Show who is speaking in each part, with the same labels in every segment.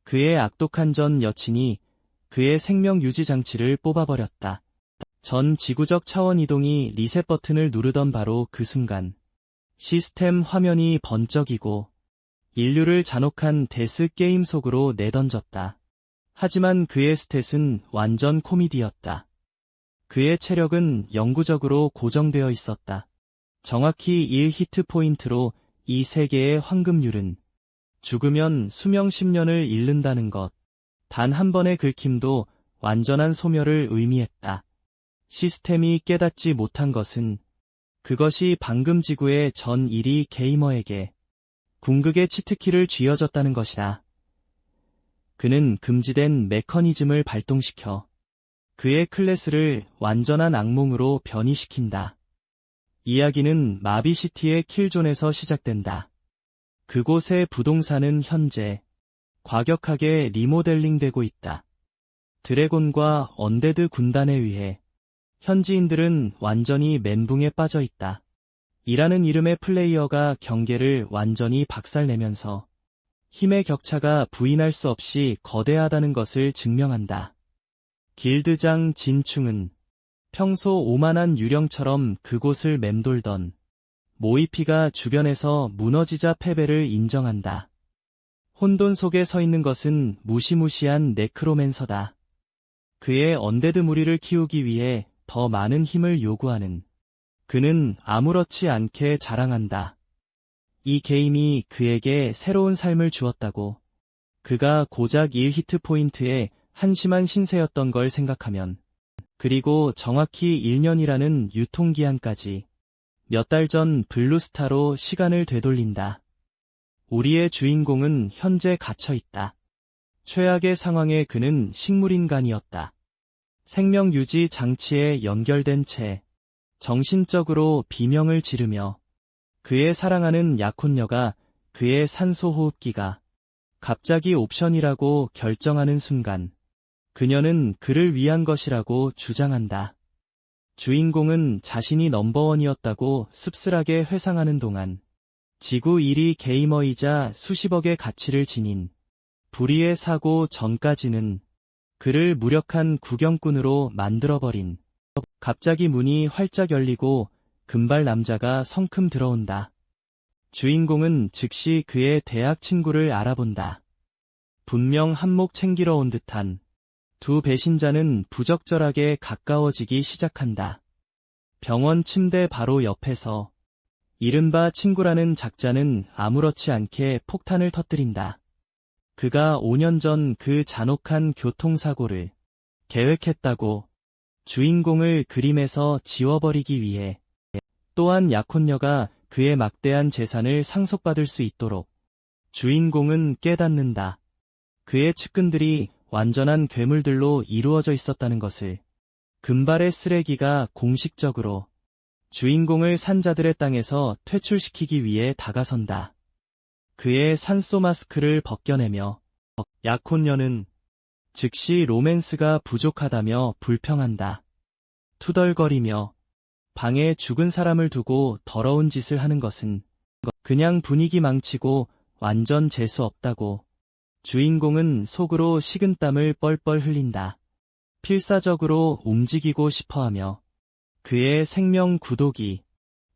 Speaker 1: 그의 악독한 전 여친이 그의 생명 유지 장치를 뽑아버렸다. 전 지구적 차원 이동이 리셋 버튼을 누르던 바로 그 순간 시스템 화면이 번쩍이고 인류를 잔혹한 데스 게임 속으로 내던졌다. 하지만 그의 스탯은 완전 코미디였다. 그의 체력은 영구적으로 고정되어 있었다. 정확히 1히트 포인트로 이 세계의 황금률은 죽으면 수명 10년을 잃는다는 것. 단 한 번의 긁힘도 완전한 소멸을 의미했다. 시스템이 깨닫지 못한 것은 그것이 방금 지구의 전 1위 게이머에게 궁극의 치트키를 쥐어줬다는 것이다. 그는 금지된 메커니즘을 발동시켜 그의 클래스를 완전한 악몽으로 변이시킨다. 이야기는 마비시티의 킬존에서 시작된다. 그곳의 부동산은 현재 과격하게 리모델링되고 있다. 드래곤과 언데드 군단에 의해 현지인들은 완전히 멘붕에 빠져 있다. 이라는 이름의 플레이어가 경계를 완전히 박살내면서 힘의 격차가 부인할 수 없이 거대하다는 것을 증명한다. 길드장 진충은 평소 오만한 유령처럼 그곳을 맴돌던 모이피가 주변에서 무너지자 패배를 인정한다. 혼돈 속에 서 있는 것은 무시무시한 네크로맨서다. 그의 언데드 무리를 키우기 위해 더 많은 힘을 요구하는 그는 아무렇지 않게 자랑한다. 이 게임이 그에게 새로운 삶을 주었다고. 그가 고작 1히트 포인트의 한심한 신세였던 걸 생각하면, 그리고 정확히 1년이라는 유통기한까지 몇 달 전 블루스타로 시간을 되돌린다. 우리의 주인공은 현재 갇혀 있다. 최악의 상황에 그는 식물인간이었다. 생명 유지 장치에 연결된 채 정신적으로 비명을 지르며 그의 사랑하는 약혼녀가 그의 산소호흡기가 갑자기 옵션이라고 결정하는 순간 그녀는 그를 위한 것이라고 주장한다. 주인공은 자신이 넘버원이었다고 씁쓸하게 회상하는 동안 지구 1위 게이머이자 수십억의 가치를 지닌 불의의 사고 전까지는 그를 무력한 구경꾼으로 만들어버린. 갑자기 문이 활짝 열리고 금발 남자가 성큼 들어온다. 주인공은 즉시 그의 대학 친구를 알아본다. 분명 한몫 챙기러 온 듯한 두 배신자는 부적절하게 가까워지기 시작한다. 병원 침대 바로 옆에서 이른바 친구라는 작자는 아무렇지 않게 폭탄을 터뜨린다. 그가 5년 전 그 잔혹한 교통사고를 계획했다고. 주인공을 그림에서 지워버리기 위해. 또한 약혼녀가 그의 막대한 재산을 상속받을 수 있도록. 주인공은 깨닫는다. 그의 측근들이 완전한 괴물들로 이루어져 있었다는 것을. 금발의 쓰레기가 공식적으로 주인공을 산자들의 땅에서 퇴출시키기 위해 다가선다. 그의 산소 마스크를 벗겨내며 약혼녀는 즉시 로맨스가 부족하다며 불평한다. 투덜거리며 방에 죽은 사람을 두고 더러운 짓을 하는 것은 그냥 분위기 망치고 완전 재수 없다고. 주인공은 속으로 식은땀을 뻘뻘 흘린다. 필사적으로 움직이고 싶어하며 그의 생명 구독이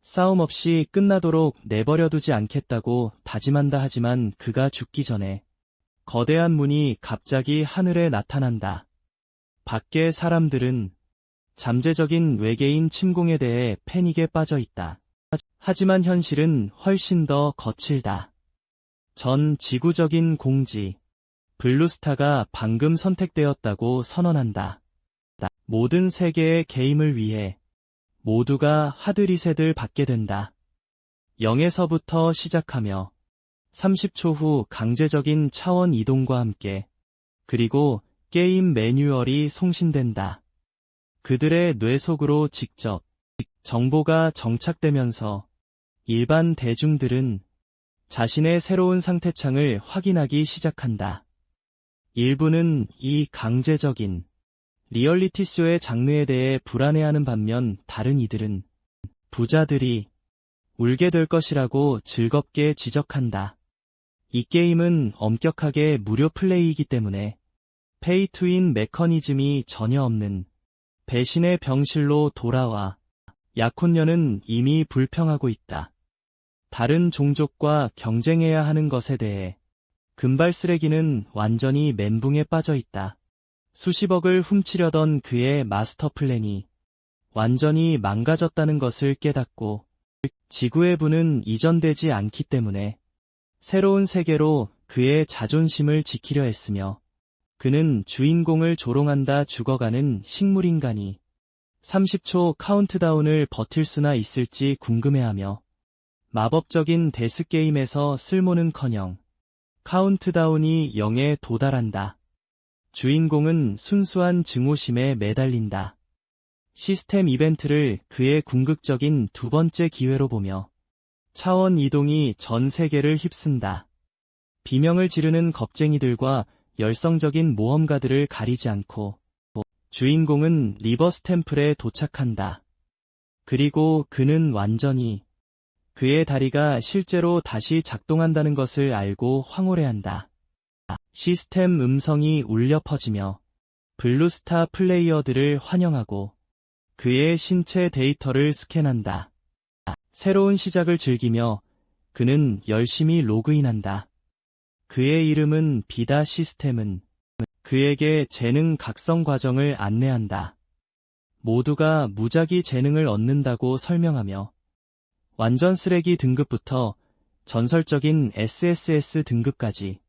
Speaker 1: 싸움 없이 끝나도록 내버려두지 않겠다고 다짐한다. 하지만 그가 죽기 전에 거대한 문이 갑자기 하늘에 나타난다. 밖의 사람들은 잠재적인 외계인 침공에 대해 패닉에 빠져 있다. 하지만 현실은 훨씬 더 거칠다. 전 지구적인 공지, 블루스타가 방금 선택되었다고 선언한다. 모든 세계의 게임을 위해 모두가 하드리셋을 받게 된다. 0에서부터 시작하며 30초 후 강제적인 차원 이동과 함께 그리고 게임 매뉴얼이 송신된다. 그들의 뇌 속으로 직접 정보가 정착되면서 일반 대중들은 자신의 새로운 상태창을 확인하기 시작한다. 일부는 이 강제적인 리얼리티쇼의 장르에 대해 불안해하는 반면 다른 이들은 부자들이 울게 될 것이라고 즐겁게 지적한다. 이 게임은 엄격하게 무료 플레이이기 때문에 페이 투윈 메커니즘이 전혀 없는 배신의 병실로 돌아와 약혼녀는 이미 불평하고 있다. 다른 종족과 경쟁해야 하는 것에 대해 금발 쓰레기는 완전히 멘붕에 빠져 있다. 수십억을 훔치려던 그의 마스터 플랜이 완전히 망가졌다는 것을 깨닫고 지구의 부는 이전되지 않기 때문에 새로운 세계로 그의 자존심을 지키려 했으며 그는 주인공을 조롱한다 죽어가는 식물인간이 30초 카운트다운을 버틸 수나 있을지 궁금해하며 마법적인 데스게임에서 쓸모는커녕 카운트다운이 0에 도달한다. 주인공은 순수한 증오심에 매달린다. 시스템 이벤트를 그의 궁극적인 두 번째 기회로 보며 차원 이동이 전 세계를 휩쓴다. 비명을 지르는 겁쟁이들과 열성적인 모험가들을 가리지 않고 주인공은 리버스 템플에 도착한다. 그리고 그는 완전히 그의 다리가 실제로 다시 작동한다는 것을 알고 황홀해한다. 시스템 음성이 울려 퍼지며 블루스타 플레이어들을 환영하고 그의 신체 데이터를 스캔한다. 새로운 시작을 즐기며 그는 열심히 로그인한다. 그의 이름은 비다. 시스템은 그에게 재능 각성 과정을 안내한다. 모두가 무작위 재능을 얻는다고 설명하며 완전 쓰레기 등급부터 전설적인 SSS 등급까지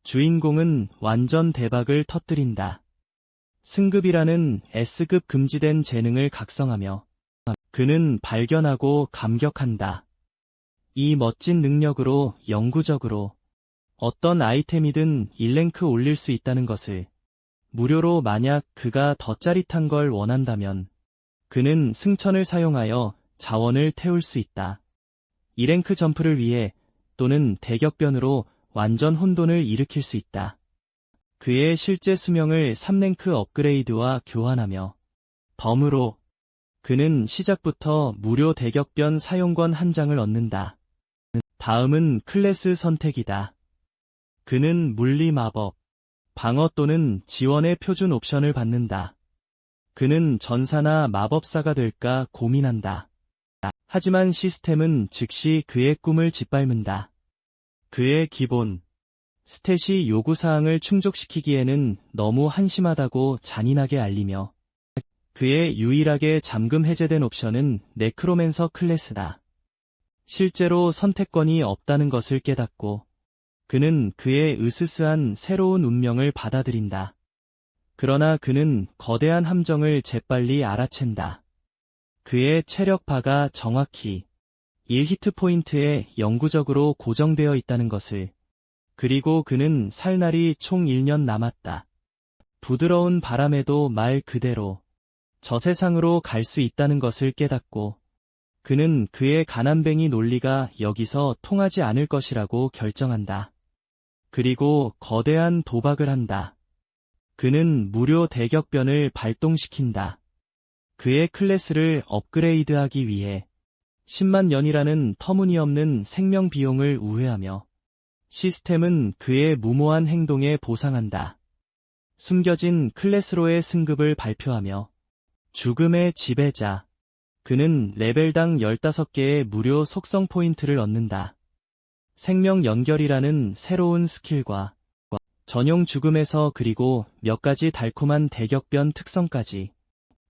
Speaker 1: 주인공은 완전 대박을 터뜨린다. 승급이라는 S급 금지된 재능을 각성하며 그는 발견하고 감격한다. 이 멋진 능력으로 영구적으로 어떤 아이템이든 1랭크 올릴 수 있다는 것을 무료로 만약 그가 더 짜릿한 걸 원한다면 그는 승천을 사용하여 자원을 태울 수 있다. 2랭크 점프를 위해 또는 대격변으로 완전 혼돈을 일으킬 수 있다. 그의 실제 수명을 3랭크 업그레이드와 교환하며 덤으로 그는 시작부터 무료 대격변 사용권 한 장을 얻는다. 다음은 클래스 선택이다. 그는 물리 마법, 방어 또는 지원의 표준 옵션을 받는다. 그는 전사나 마법사가 될까 고민한다. 하지만 시스템은 즉시 그의 꿈을 짓밟는다. 그의 기본 스탯이 요구사항을 충족시키기에는 너무 한심하다고 잔인하게 알리며 그의 유일하게 잠금 해제된 옵션은 네크로맨서 클래스다. 실제로 선택권이 없다는 것을 깨닫고 그는 그의 으스스한 새로운 운명을 받아들인다. 그러나 그는 거대한 함정을 재빨리 알아챈다. 그의 체력바가 정확히 1히트 포인트에 영구적으로 고정되어 있다는 것을, 그리고 그는 살 날이 총 1년 남았다. 부드러운 바람에도 말 그대로 저 세상으로 갈 수 있다는 것을 깨닫고 그는 그의 가난뱅이 논리가 여기서 통하지 않을 것이라고 결정한다. 그리고 거대한 도박을 한다. 그는 무료 대격변을 발동시킨다. 그의 클래스를 업그레이드하기 위해 10만 년이라는 터무니없는 생명 비용을 우회하며 시스템은 그의 무모한 행동에 보상한다. 숨겨진 클래스로의 승급을 발표하며 죽음의 지배자, 그는 레벨당 15개의 무료 속성 포인트를 얻는다. 생명 연결이라는 새로운 스킬과 전용 죽음에서 그리고 몇 가지 달콤한 대격변 특성까지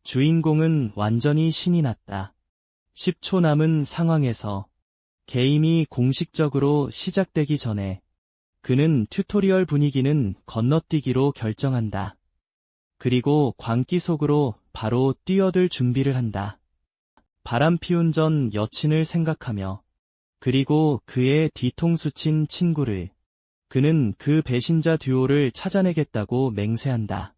Speaker 1: 주인공은 완전히 신이 났다. 10초 남은 상황에서 게임이 공식적으로 시작되기 전에 그는 튜토리얼 분위기는 건너뛰기로 결정한다. 그리고 광기 속으로 바로 뛰어들 준비를 한다. 바람 피운 전 여친을 생각하며 그리고 그의 뒤통수 친 친구를, 그는 그 배신자 듀오를 찾아내겠다고 맹세한다.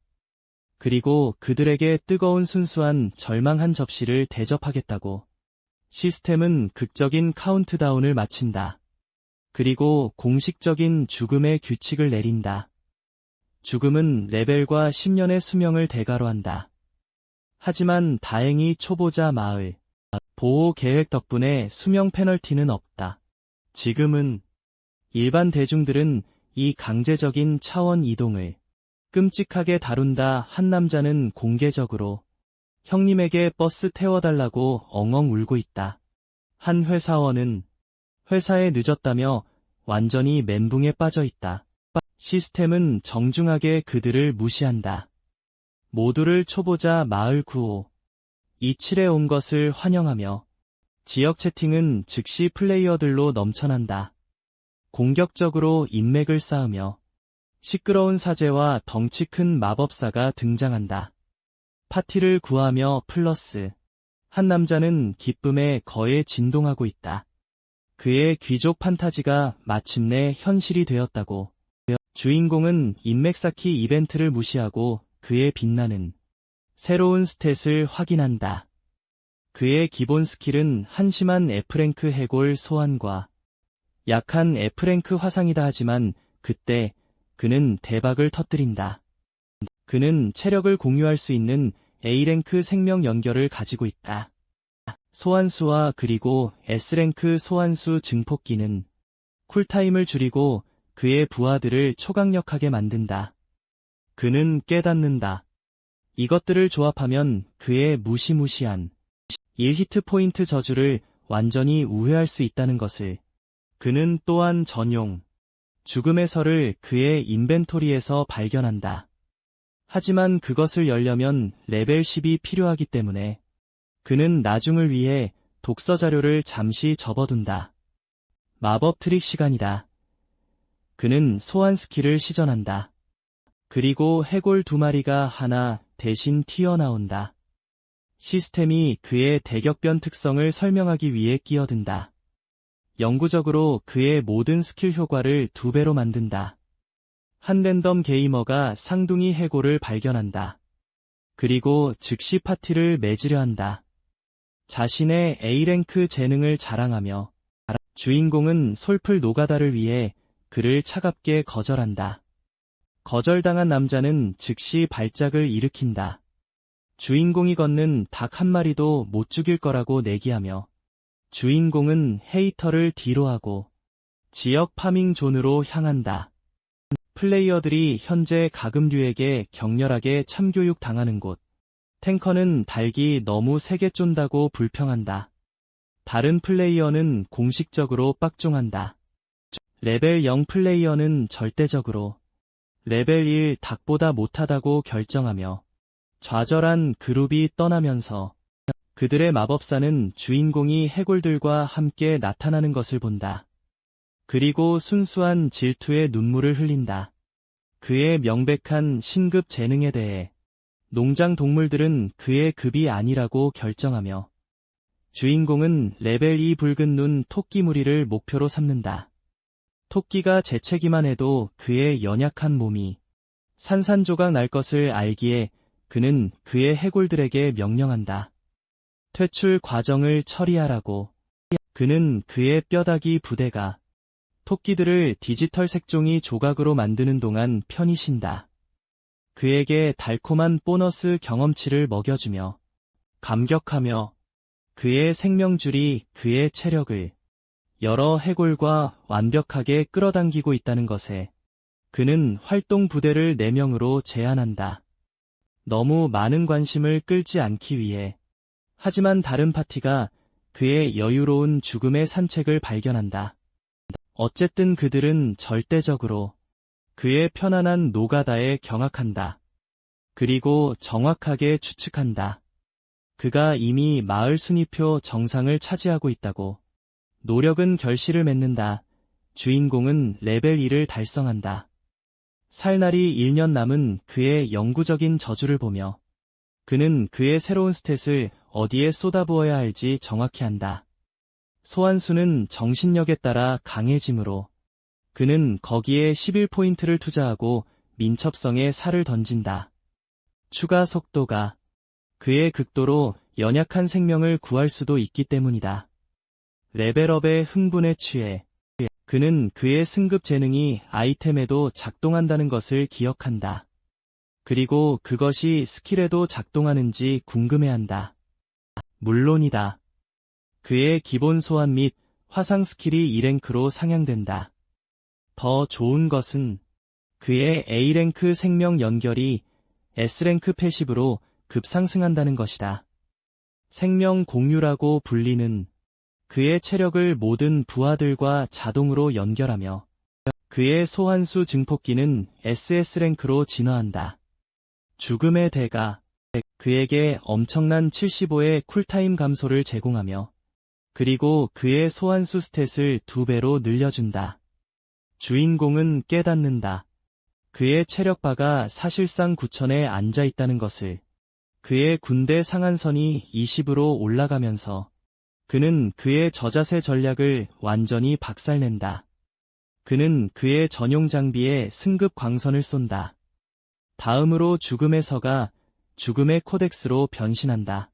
Speaker 1: 그리고 그들에게 뜨거운 순수한 절망 한 접시를 대접하겠다고. 시스템은 극적인 카운트다운을 마친다. 그리고 공식적인 죽음의 규칙을 내린다. 죽음은 레벨과 10년의 수명을 대가로 한다. 하지만 다행히 초보자 마을 보호 계획 덕분에 수명 페널티는 없다. 지금은 일반 대중들은 이 강제적인 차원 이동을 끔찍하게 다룬다. 한 남자는 공개적으로 형님에게 버스 태워달라고 엉엉 울고 있다. 한 회사원은 회사에 늦었다며 완전히 멘붕에 빠져 있다. 시스템은 정중하게 그들을 무시한다. 모두를 초보자 마을 9527에 온 것을 환영하며 지역 채팅은 즉시 플레이어들로 넘쳐난다. 공격적으로 인맥을 쌓으며 시끄러운 사제와 덩치 큰 마법사가 등장한다. 파티를 구하며 플러스 한 남자는 기쁨에 거에 진동하고 있다. 그의 귀족 판타지가 마침내 현실이 되었다고. 주인공은 인맥 쌓기 이벤트를 무시하고 그의 빛나는 새로운 스탯을 확인한다. 그의 기본 스킬은 한심한 F랭크 해골 소환과 약한 F랭크 화상이다. 하지만 그때 그는 대박을 터뜨린다. 그는 체력을 공유할 수 있는 A랭크 생명 연결을 가지고 있다. 소환수와 그리고 S랭크 소환수 증폭기는 쿨타임을 줄이고 그의 부하들을 초강력하게 만든다. 그는 깨닫는다. 이것들을 조합하면 그의 무시무시한 1히트 포인트 저주를 완전히 우회할 수 있다는 것을. 그는 또한 전용 죽음의 설을 그의 인벤토리에서 발견한다. 하지만 그것을 열려면 레벨 10이 필요하기 때문에 그는 나중을 위해 독서 자료를 잠시 접어둔다. 마법 트릭 시간이다. 그는 소환 스킬을 시전한다. 그리고 해골 2마리가 하나 대신 튀어나온다. 시스템이 그의 대격변 특성을 설명하기 위해 끼어든다. 영구적으로 그의 모든 스킬 효과를 2배로 만든다. 한 랜덤 게이머가 쌍둥이 해골을 발견한다. 그리고 즉시 파티를 맺으려 한다. 자신의 A랭크 재능을 자랑하며 주인공은 솔플 노가다를 위해 그를 차갑게 거절한다. 거절당한 남자는 즉시 발작을 일으킨다. 주인공이 걷는 닭 한 마리도 못 죽일 거라고 내기하며 주인공은 헤이터를 뒤로하고 지역 파밍 존으로 향한다. 플레이어들이 현재 가금류에게 격렬하게 참교육 당하는 곳. 탱커는 닭이 너무 세게 쫀다고 불평한다. 다른 플레이어는 공식적으로 빡종한다. 레벨 0 플레이어는 절대적으로 레벨 1 닭보다 못하다고 결정하며 좌절한 그룹이 떠나면서 그들의 마법사는 주인공이 해골들과 함께 나타나는 것을 본다. 그리고 순수한 질투의 눈물을 흘린다. 그의 명백한 신급 재능에 대해 농장 동물들은 그의 급이 아니라고 결정하며 주인공은 레벨 2 붉은 눈 토끼 무리를 목표로 삼는다. 토끼가 재채기만 해도 그의 연약한 몸이 산산조각 날 것을 알기에 그는 그의 해골들에게 명령한다. 퇴출 과정을 처리하라고. 그는 그의 뼈다귀 부대가 토끼들을 디지털 색종이 조각으로 만드는 동안 편히 쉰다. 그에게 달콤한 보너스 경험치를 먹여주며 감격하며 그의 생명줄이 그의 체력을 여러 해골과 완벽하게 끌어당기고 있다는 것에 그는 활동 부대를 4명으로 제한한다. 너무 많은 관심을 끌지 않기 위해. 하지만 다른 파티가 그의 여유로운 죽음의 산책을 발견한다. 어쨌든 그들은 절대적으로 그의 편안한 노가다에 경악한다. 그리고 정확하게 추측한다. 그가 이미 마을 순위표 정상을 차지하고 있다고. 노력은 결실을 맺는다. 주인공은 레벨 2를 달성한다. 살날이 1년 남은 그의 영구적인 저주를 보며 그는 그의 새로운 스탯을 어디에 쏟아부어야 할지 정확히 한다. 소환수는 정신력에 따라 강해지므로 그는 거기에 11포인트를 투자하고 민첩성에 살을 던진다. 추가 속도가 그의 극도로 연약한 생명을 구할 수도 있기 때문이다. 레벨업의 흥분에 취해 그는 그의 승급 재능이 아이템에도 작동한다는 것을 기억한다. 그리고 그것이 스킬에도 작동하는지 궁금해한다. 물론이다. 그의 기본 소환 및 화상 스킬이 2랭크로 상향된다. 더 좋은 것은 그의 A랭크 생명 연결이 S랭크 패시브로 급상승한다는 것이다. 생명 공유라고 불리는 그의 체력을 모든 부하들과 자동으로 연결하며 그의 소환수 증폭기는 SS랭크로 진화한다. 죽음의 대가 그에게 엄청난 75의 쿨타임 감소를 제공하며 그리고 그의 소환수 스탯을 2배로 늘려준다. 주인공은 깨닫는다. 그의 체력바가 사실상 9,000에 앉아있다는 것을. 그의 군대 상한선이 20으로 올라가면서 그는 그의 저자세 전략을 완전히 박살낸다. 그는 그의 전용 장비에 승급 광선을 쏜다. 다음으로 죽음의 서가 죽음의 코덱스로 변신한다.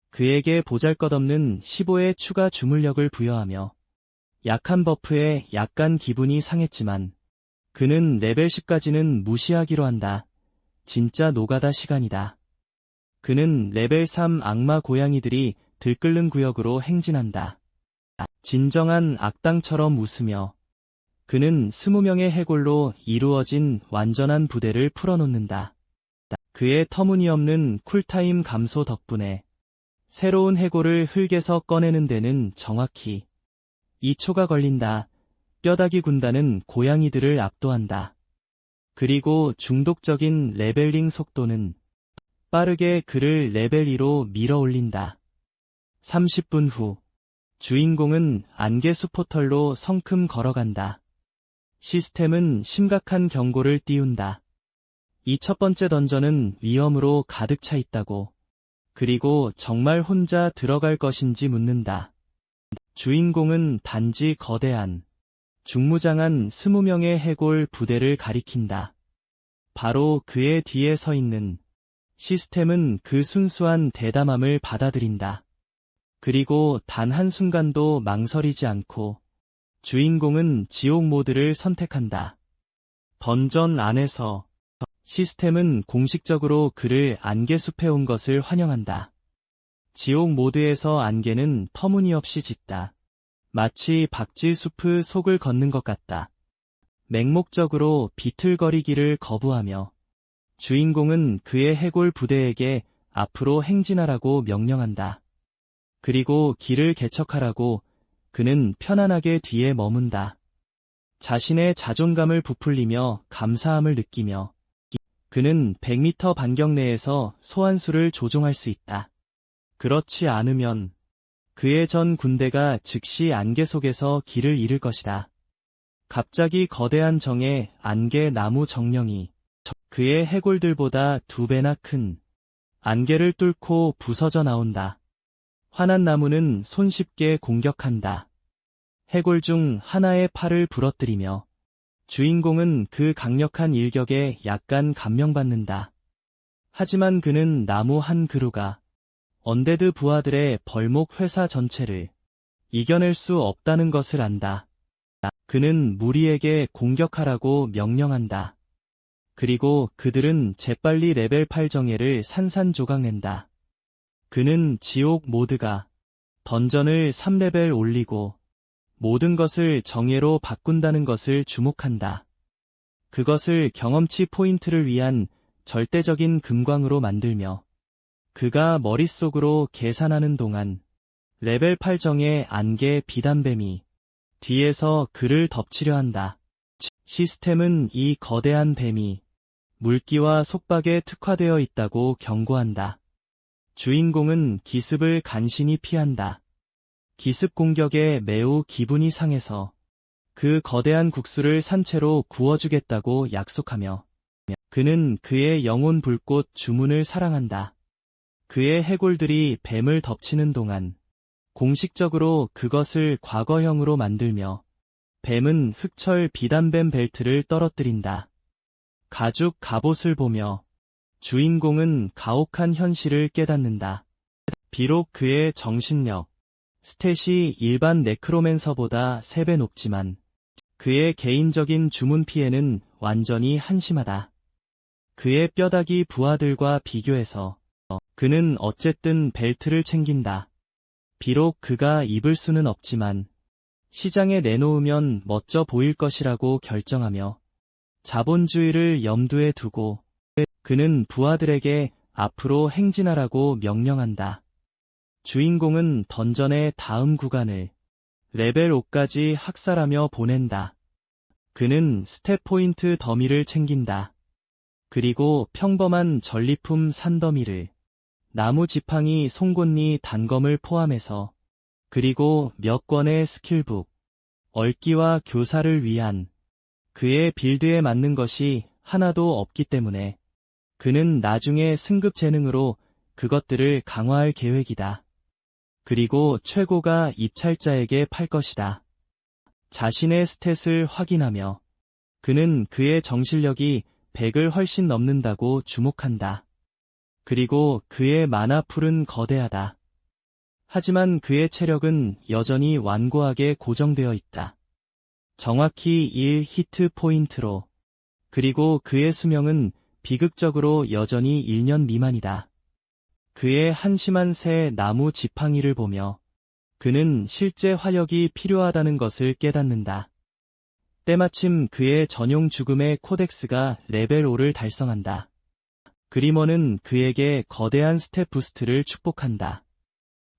Speaker 1: 그에게 보잘것없는 15의 추가 주물력을 부여하며 약한 버프에 약간 기분이 상했지만 그는 레벨 10까지는 무시하기로 한다. 진짜 노가다 시간이다. 그는 레벨 3 악마 고양이들이 들끓는 구역으로 행진한다. 진정한 악당처럼 웃으며 그는 20명의 해골로 이루어진 완전한 부대를 풀어놓는다. 그의 터무니없는 쿨타임 감소 덕분에 새로운 해골을 흙에서 꺼내는 데는 정확히 2초가 걸린다. 뼈다귀 군단은 고양이들을 압도한다. 그리고 중독적인 레벨링 속도는 빠르게 그를 레벨 2로 밀어 올린다. 30분 후 주인공은 안개수 포털로 성큼 걸어간다. 시스템은 심각한 경고를 띄운다. 이 첫 번째 던전은 위험으로 가득 차 있다고. 그리고 정말 혼자 들어갈 것인지 묻는다. 주인공은 단지 거대한 중무장한 20명의 해골 부대를 가리킨다. 바로 그의 뒤에 서 있는 시스템은 그 순수한 대담함을 받아들인다. 그리고 단 한순간도 망설이지 않고 주인공은 지옥 모드를 선택한다. 던전 안에서 시스템은 공식적으로 그를 안개숲에 온 것을 환영한다. 지옥 모드에서 안개는 터무니없이 짙다. 마치 박쥐숲의 속을 걷는 것 같다. 맹목적으로 비틀거리기를 거부하며 주인공은 그의 해골 부대에게 앞으로 행진하라고 명령한다. 그리고 길을 개척하라고 그는 편안하게 뒤에 머문다. 자신의 자존감을 부풀리며 감사함을 느끼며 그는 100m 반경 내에서 소환수를 조종할 수 있다. 그렇지 않으면 그의 전 군대가 즉시 안개 속에서 길을 잃을 것이다. 갑자기 거대한 정의 안개 나무 정령이 그의 해골들보다 2배나 큰 안개를 뚫고 부서져 나온다. 화난 나무는 손쉽게 공격한다. 해골 중 하나의 팔을 부러뜨리며 주인공은 그 강력한 일격에 약간 감명받는다. 하지만 그는 나무 한 그루가 언데드 부하들의 벌목 회사 전체를 이겨낼 수 없다는 것을 안다. 그는 무리에게 공격하라고 명령한다. 그리고 그들은 재빨리 레벨 8 정예를 산산조각낸다. 그는 지옥 모드가 던전을 3레벨 올리고 모든 것을 정예로 바꾼다는 것을 주목한다. 그것을 경험치 포인트를 위한 절대적인 금광으로 만들며 그가 머릿속으로 계산하는 동안 레벨 8 정예 안개 비단뱀이 뒤에서 그를 덮치려 한다. 시스템은 이 거대한 뱀이 물기와 속박에 특화되어 있다고 경고한다. 주인공은 기습을 간신히 피한다. 기습 공격에 매우 기분이 상해서 그 거대한 국수를 산채로 구워주겠다고 약속하며 그는 그의 영혼 불꽃 주문을 사랑한다. 그의 해골들이 뱀을 덮치는 동안 공식적으로 그것을 과거형으로 만들며 뱀은 흑철 비단뱀 벨트를 떨어뜨린다. 가죽 갑옷을 보며 주인공은 가혹한 현실을 깨닫는다. 비록 그의 정신력, 스탯이 일반 네크로맨서보다 3배 높지만 그의 개인적인 주문 피해는 완전히 한심하다. 그의 뼈다귀 부하들과 비교해서 그는 어쨌든 벨트를 챙긴다. 비록 그가 입을 수는 없지만 시장에 내놓으면 멋져 보일 것이라고 결정하며 자본주의를 염두에 두고 그는 부하들에게 앞으로 행진하라고 명령한다. 주인공은 던전의 다음 구간을 레벨 5까지 학살하며 보낸다. 그는 스탯 포인트 더미를 챙긴다. 그리고 평범한 전리품 산더미를, 나무 지팡이 송곳니 단검을 포함해서, 그리고 몇 권의 스킬북, 얼기와 교사를 위한 그의 빌드에 맞는 것이 하나도 없기 때문에 그는 나중에 승급 재능으로 그것들을 강화할 계획이다. 그리고 최고가 입찰자에게 팔 것이다. 자신의 스탯을 확인하며 그는 그의 정실력이 100을 훨씬 넘는다고 주목한다. 그리고 그의 마나풀은 거대하다. 하지만 그의 체력은 여전히 완고하게 고정되어 있다. 정확히 1 히트 포인트로. 그리고 그의 수명은 비극적으로 여전히 1년 미만이다. 그의 한심한 새 나무 지팡이를 보며 그는 실제 화력이 필요하다는 것을 깨닫는다. 때마침 그의 전용 죽음의 코덱스가 레벨 5를 달성한다. 그리머는 그에게 거대한 스탯 부스트를 축복한다.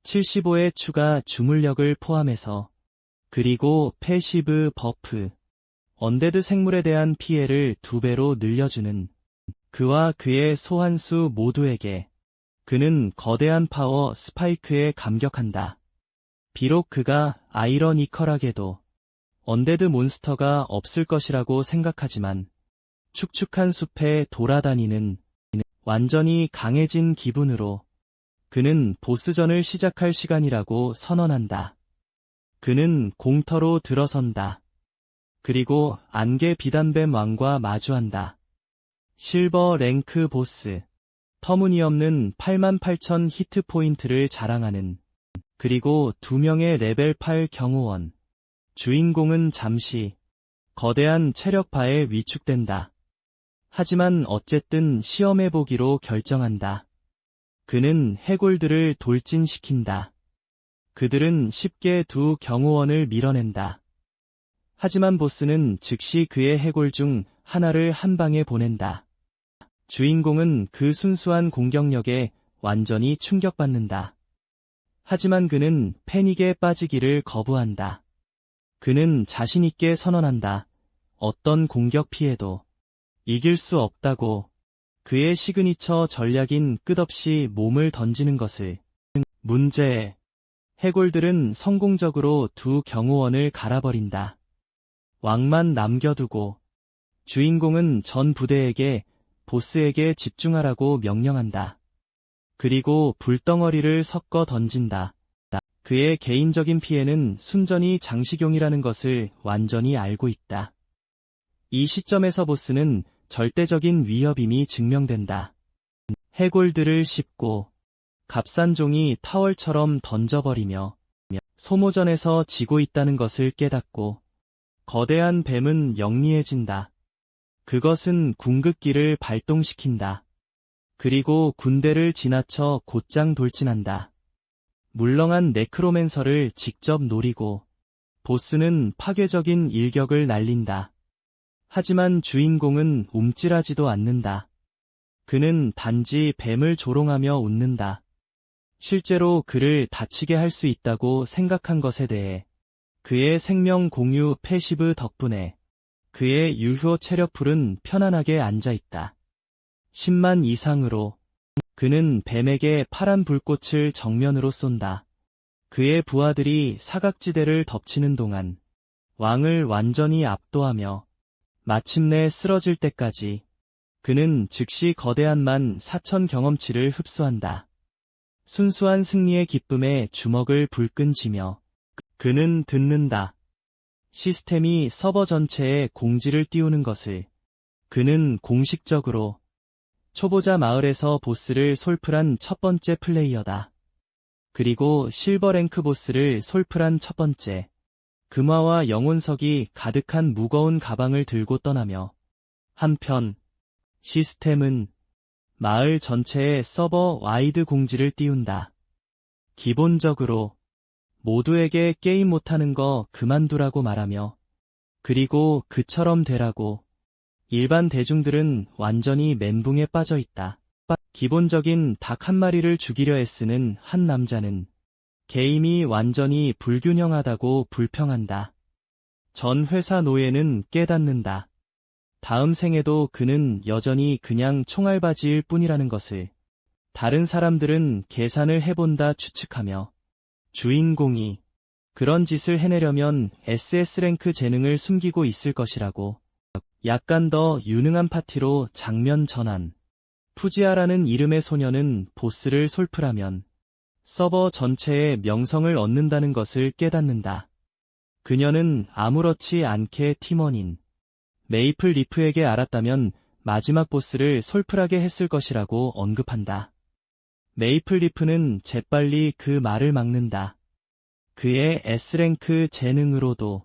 Speaker 1: 75의 추가 주물력을 포함해서, 그리고 패시브 버프, 언데드 생물에 대한 피해를 2배로 늘려주는 그와 그의 소환수 모두에게 그는 거대한 파워 스파이크에 감격한다. 비록 그가 아이러니컬하게도 언데드 몬스터가 없을 것이라고 생각하지만 축축한 숲에 돌아다니는 완전히 강해진 기분으로 그는 보스전을 시작할 시간이라고 선언한다. 그는 공터로 들어선다. 그리고 안개 비단뱀 왕과 마주한다. 실버 랭크 보스, 터무니없는 88,000 히트 포인트를 자랑하는, 그리고 2명의 레벨 8 경호원. 주인공은 잠시 거대한 체력바에 위축된다. 하지만 어쨌든 시험해보기로 결정한다. 그는 해골들을 돌진시킨다. 그들은 쉽게 2 경호원을 밀어낸다. 하지만 보스는 즉시 그의 해골 중 하나를 한 방에 보낸다. 주인공은 그 순수한 공격력에 완전히 충격받는다. 하지만 그는 패닉에 빠지기를 거부한다. 그는 자신있게 선언한다. 어떤 공격 피해도 이길 수 없다고. 그의 시그니처 전략인 끝없이 몸을 던지는 것을. 문제. 해골들은 성공적으로 2 경호원을 갈아버린다. 왕만 남겨두고 주인공은 전 부대에게 보스에게 집중하라고 명령한다. 그리고 불덩어리를 섞어 던진다. 그의 개인적인 피해는 순전히 장식용이라는 것을 완전히 알고 있다. 이 시점에서 보스는 절대적인 위협임이 증명된다. 해골들을 씹고 값싼 종이 타월처럼 던져버리며 소모전에서 지고 있다는 것을 깨닫고 거대한 뱀은 영리해진다. 그것은 궁극기를 발동시킨다. 그리고 군대를 지나쳐 곧장 돌진한다. 물렁한 네크로맨서를 직접 노리고 보스는 파괴적인 일격을 날린다. 하지만 주인공은 움찔하지도 않는다. 그는 단지 뱀을 조롱하며 웃는다. 실제로 그를 다치게 할 수 있다고 생각한 것에 대해 그의 생명 공유 패시브 덕분에 그의 유효 체력풀은 편안하게 앉아있다. 10만 이상으로 그는 뱀에게 파란 불꽃을 정면으로 쏜다. 그의 부하들이 사각지대를 덮치는 동안 왕을 완전히 압도하며 마침내 쓰러질 때까지 그는 즉시 거대한 14,000 경험치를 흡수한다. 순수한 승리의 기쁨에 주먹을 불끈 쥐며 그는 듣는다. 시스템이 서버 전체에 공지를 띄우는 것을. 그는 공식적으로 초보자 마을에서 보스를 솔플한 첫 번째 플레이어다. 그리고 실버 랭크 보스를 솔플한 첫 번째. 금화와 영혼석이 가득한 무거운 가방을 들고 떠나며 한편 시스템은 마을 전체에 서버 와이드 공지를 띄운다. 기본적으로 모두에게 게임 못하는 거 그만두라고 말하며 그리고 그처럼 되라고. 일반 대중들은 완전히 멘붕에 빠져 있다. 기본적인 닭 한 마리를 죽이려 애쓰는 한 남자는 게임이 완전히 불균형하다고 불평한다. 전 회사 노예는 깨닫는다. 다음 생에도 그는 여전히 그냥 총알바지일 뿐이라는 것을. 다른 사람들은 계산을 해본다 추측하며 주인공이 그런 짓을 해내려면 SS랭크 재능을 숨기고 있을 것이라고. 약간 더 유능한 파티로 장면 전환. 푸지아라는 이름의 소녀는 보스를 솔플하면 서버 전체의 명성을 얻는다는 것을 깨닫는다. 그녀는 아무렇지 않게 팀원인 메이플 리프에게 알았다면 마지막 보스를 솔플하게 했을 것이라고 언급한다. 메이플 리프는 재빨리 그 말을 막는다. 그의 S랭크 재능으로도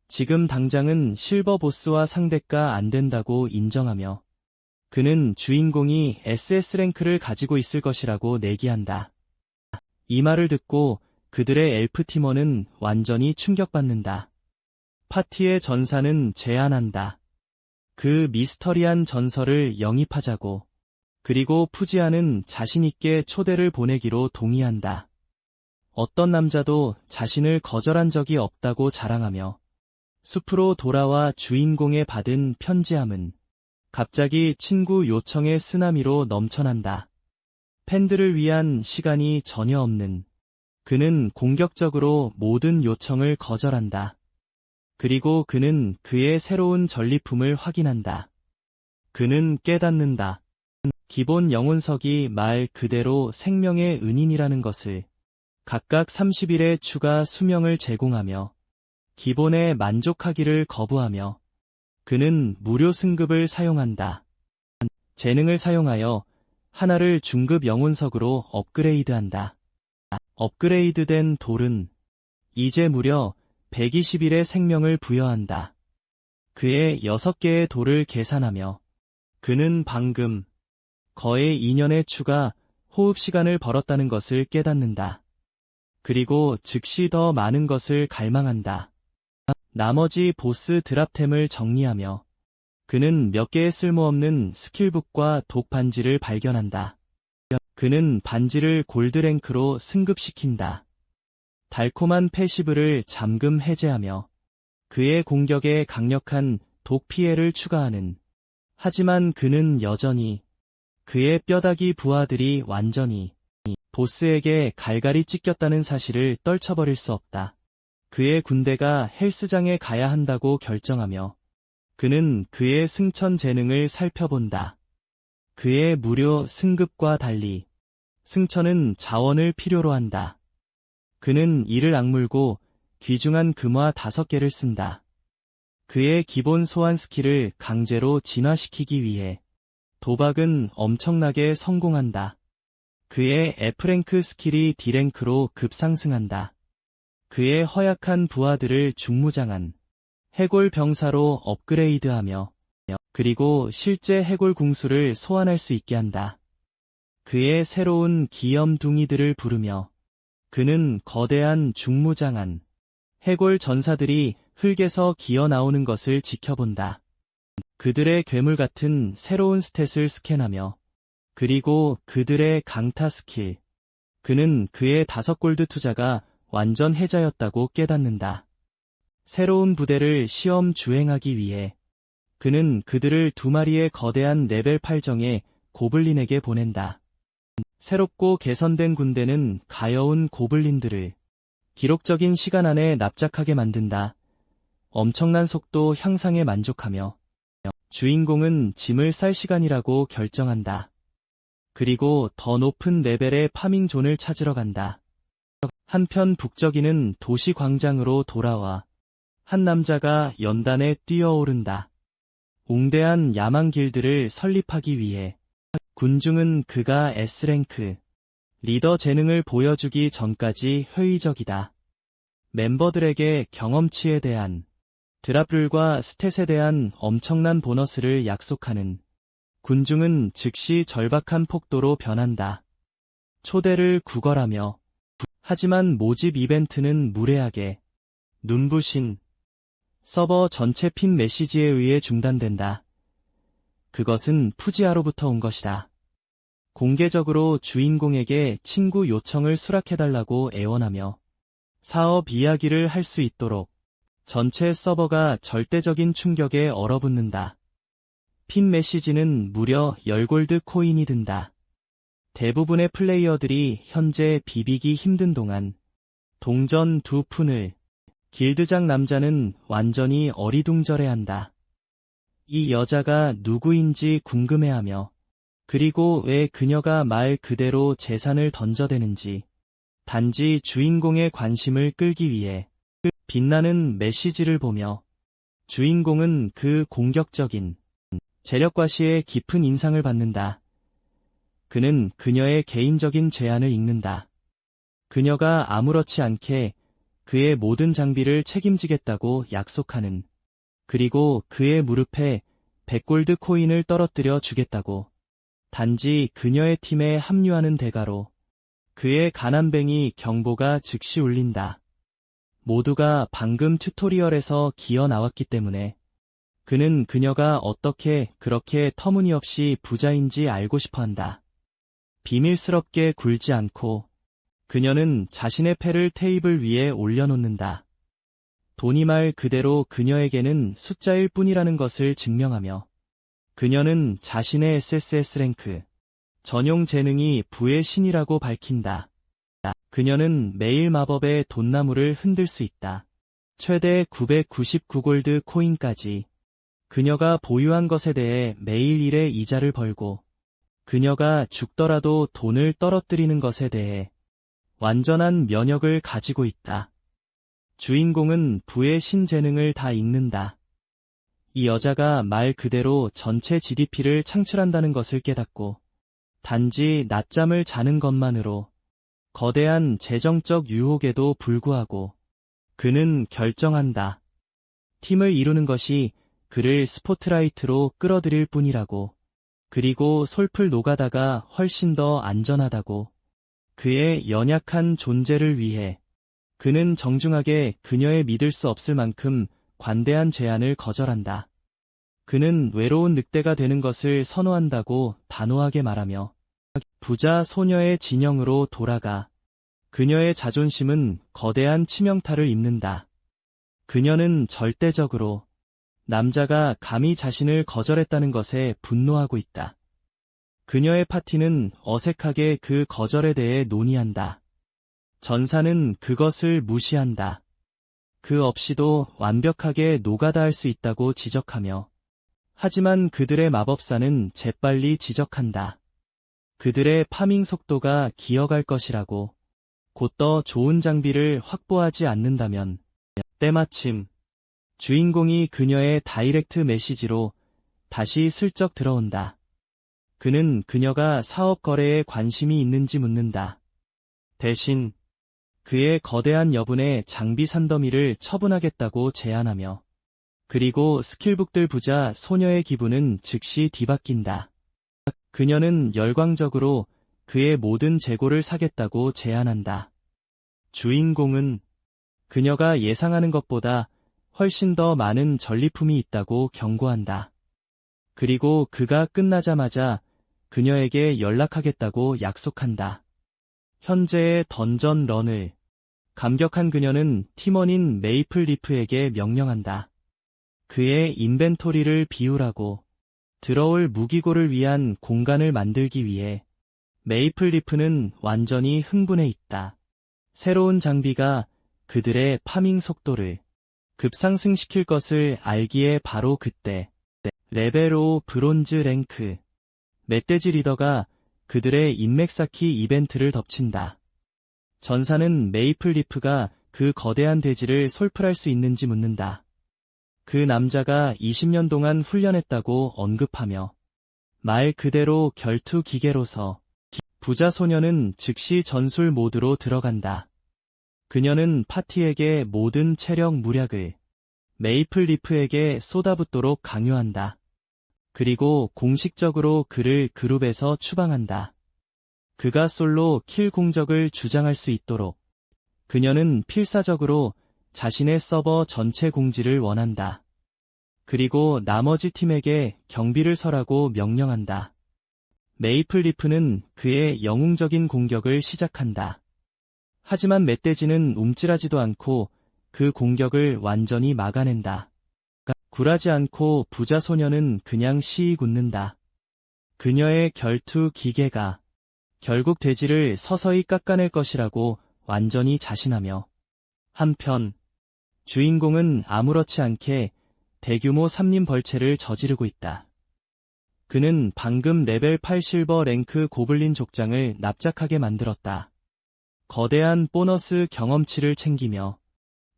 Speaker 1: 지금 당장은 실버 보스와 상대가 안 된다고 인정하며 그는 주인공이 SS랭크를 가지고 있을 것이라고 내기한다. 이 말을 듣고 그들의 엘프 팀원은 완전히 충격받는다. 파티의 전사는 제안한다. 그 미스터리한 전설을 영입하자고. 그리고 푸지아는 자신있게 초대를 보내기로 동의한다. 어떤 남자도 자신을 거절한 적이 없다고 자랑하며 숲으로 돌아와 주인공에 받은 편지함은 갑자기 친구 요청의 쓰나미로 넘쳐난다. 팬들을 위한 시간이 전혀 없는 그는 공격적으로 모든 요청을 거절한다. 그리고 그는 그의 새로운 전리품을 확인한다. 그는 깨닫는다. 기본 영혼석이 말 그대로 생명의 은인이라는 것을. 각각 30일의 추가 수명을 제공하며 기본에 만족하기를 거부하며 그는 무료 승급을 사용한다. 재능을 사용하여 하나를 중급 영혼석으로 업그레이드한다. 업그레이드된 돌은 이제 무려 120일의 생명을 부여한다. 그의 6개의 돌을 계산하며 그는 방금 거의 2년의 추가 호흡 시간을 벌었다는 것을 깨닫는다. 그리고 즉시 더 많은 것을 갈망한다. 나머지 보스 드랍템을 정리하며 그는 몇 개의 쓸모없는 스킬북과 독 반지를 발견한다. 그는 반지를 골드랭크로 승급시킨다. 달콤한 패시브를 잠금 해제하며 그의 공격에 강력한 독 피해를 추가하는. 하지만 그는 여전히 그의 뼈다귀 부하들이 완전히 보스에게 갈갈이 찢겼다는 사실을 떨쳐버릴 수 없다. 그의 군대가 헬스장에 가야 한다고 결정하며 그는 그의 승천 재능을 살펴본다. 그의 무료 승급과 달리 승천은 자원을 필요로 한다. 그는 이를 악물고 귀중한 금화 5개를 쓴다. 그의 기본 소환 스킬을 강제로 진화시키기 위해 도박은 엄청나게 성공한다. 그의 F랭크 스킬이 D랭크로 급상승한다. 그의 허약한 부하들을 중무장한 해골 병사로 업그레이드하며 그리고 실제 해골 궁수를 소환할 수 있게 한다. 그의 새로운 기염둥이들을 부르며 그는 거대한 중무장한 해골 전사들이 흙에서 기어 나오는 것을 지켜본다. 그들의 괴물 같은 새로운 스탯을 스캔하며 그리고 그들의 강타 스킬. 그는 그의 5골드 투자가 완전 해자였다고 깨닫는다. 새로운 부대를 시험 주행하기 위해 그는 그들을 2마리의 거대한 레벨 8정의 고블린에게 보낸다. 새롭고 개선된 군대는 가여운 고블린들을 기록적인 시간 안에 납작하게 만든다. 엄청난 속도 향상에 만족하며 주인공은 짐을 쌀 시간이라고 결정한다. 그리고 더 높은 레벨의 파밍존을 찾으러 간다. 한편 북적이는 도시 광장으로 돌아와 한 남자가 연단에 뛰어오른다. 웅대한 야망 길드를 설립하기 위해 군중은 그가 S랭크 리더 재능을 보여주기 전까지 회의적이다. 멤버들에게 경험치에 대한 드랍률과 스탯에 대한 엄청난 보너스를 약속하는. 군중은 즉시 절박한 폭도로 변한다. 초대를 구걸하며 하지만 모집 이벤트는 무례하게 눈부신 서버 전체 핀 메시지에 의해 중단된다. 그것은 푸지아로부터 온 것이다. 공개적으로 주인공에게 친구 요청을 수락해달라고 애원하며 사업 이야기를 할 수 있도록 전체 서버가 절대적인 충격에 얼어붙는다. 핀 메시지는 무려 10골드 코인이 든다. 대부분의 플레이어들이 현재 비비기 힘든 동안 동전 2푼을 길드장 남자는 완전히 어리둥절해한다. 이 여자가 누구인지 궁금해하며 그리고 왜 그녀가 말 그대로 재산을 던져대는지 단지 주인공의 관심을 끌기 위해 빛나는 메시지를 보며 주인공은 그 공격적인 재력과시에 깊은 인상을 받는다. 그는 그녀의 개인적인 제안을 읽는다. 그녀가 아무렇지 않게 그의 모든 장비를 책임지겠다고 약속하는, 그리고 그의 무릎에 100골드 코인을 떨어뜨려 주겠다고, 단지 그녀의 팀에 합류하는 대가로. 그의 가난뱅이 경보가 즉시 울린다. 모두가 방금 튜토리얼에서 기어 나왔기 때문에 그는 그녀가 어떻게 그렇게 터무니없이 부자인지 알고 싶어한다. 비밀스럽게 굴지 않고 그녀는 자신의 패를 테이블 위에 올려놓는다. 돈이 말 그대로 그녀에게는 숫자일 뿐이라는 것을 증명하며 그녀는 자신의 SSS 랭크 전용 재능이 부의 신이라고 밝힌다. 그녀는 매일 마법의 돈나무를 흔들 수 있다. 최대 999골드 코인까지. 그녀가 보유한 것에 대해 매일 1의 이자를 벌고 그녀가 죽더라도 돈을 떨어뜨리는 것에 대해 완전한 면역을 가지고 있다. 주인공은 부의 신 재능을 다 읽는다. 이 여자가 말 그대로 전체 GDP를 창출한다는 것을 깨닫고 단지 낮잠을 자는 것만으로 거대한 재정적 유혹에도 불구하고 그는 결정한다. 팀을 이루는 것이 그를 스포트라이트로 끌어들일 뿐이라고, 그리고 솔플 노가다가 훨씬 더 안전하다고. 그의 연약한 존재를 위해 그는 정중하게 그녀의 믿을 수 없을 만큼 관대한 제안을 거절한다. 그는 외로운 늑대가 되는 것을 선호한다고 단호하게 말하며 부자 소녀의 진영으로 돌아가 그녀의 자존심은 거대한 치명타를 입는다. 그녀는 절대적으로 남자가 감히 자신을 거절했다는 것에 분노하고 있다. 그녀의 파티는 어색하게 그 거절에 대해 논의한다. 전사는 그것을 무시한다. 그 없이도 완벽하게 노가다할 수 있다고 지적하며 하지만 그들의 마법사는 재빨리 지적한다. 그들의 파밍 속도가 기어갈 것이라고. 곧 더 좋은 장비를 확보하지 않는다면. 때마침 주인공이 그녀의 다이렉트 메시지로 다시 슬쩍 들어온다. 그는 그녀가 사업 거래에 관심이 있는지 묻는다. 대신 그의 거대한 여분의 장비 산더미를 처분하겠다고 제안하며 그리고 스킬북들 부자 소녀의 기분은 즉시 뒤바뀐다. 그녀는 열광적으로 그의 모든 재고를 사겠다고 제안한다. 주인공은 그녀가 예상하는 것보다 훨씬 더 많은 전리품이 있다고 경고한다. 그리고 그가 끝나자마자 그녀에게 연락하겠다고 약속한다. 현재의 던전 런을 감격한 그녀는 팀원인 메이플 리프에게 명령한다. 그의 인벤토리를 비우라고. 들어올 무기고를 위한 공간을 만들기 위해 메이플 리프는 완전히 흥분해 있다. 새로운 장비가 그들의 파밍 속도를 급상승시킬 것을 알기에 바로 그때 레벨 5 브론즈 랭크 멧돼지 리더가 그들의 인맥 쌓기 이벤트를 덮친다. 전사는 메이플 리프가 그 거대한 돼지를 솔플할 수 있는지 묻는다. 그 남자가 20년 동안 훈련했다고 언급하며 말 그대로 결투 기계로서 부자 소녀는 즉시 전술 모드로 들어간다. 그녀는 파티에게 모든 체력 무략을 메이플 리프에게 쏟아붓도록 강요한다. 그리고 공식적으로 그를 그룹에서 추방한다. 그가 솔로 킬 공적을 주장할 수 있도록 그녀는 필사적으로 자신의 서버 전체 공지를 원한다. 그리고 나머지 팀에게 경비를 서라고 명령한다. 메이플리프는 그의 영웅적인 공격을 시작한다. 하지만 멧돼지는 움찔하지도 않고 그 공격을 완전히 막아낸다. 굴하지 않고 부자 소녀는 그냥 시익 웃는다. 그녀의 결투 기계가 결국 돼지를 서서히 깎아낼 것이라고 완전히 자신하며, 한편 주인공은 아무렇지 않게 대규모 삼림 벌채를 저지르고 있다. 그는 방금 레벨 8 실버 랭크 고블린 족장을 납작하게 만들었다. 거대한 보너스 경험치를 챙기며,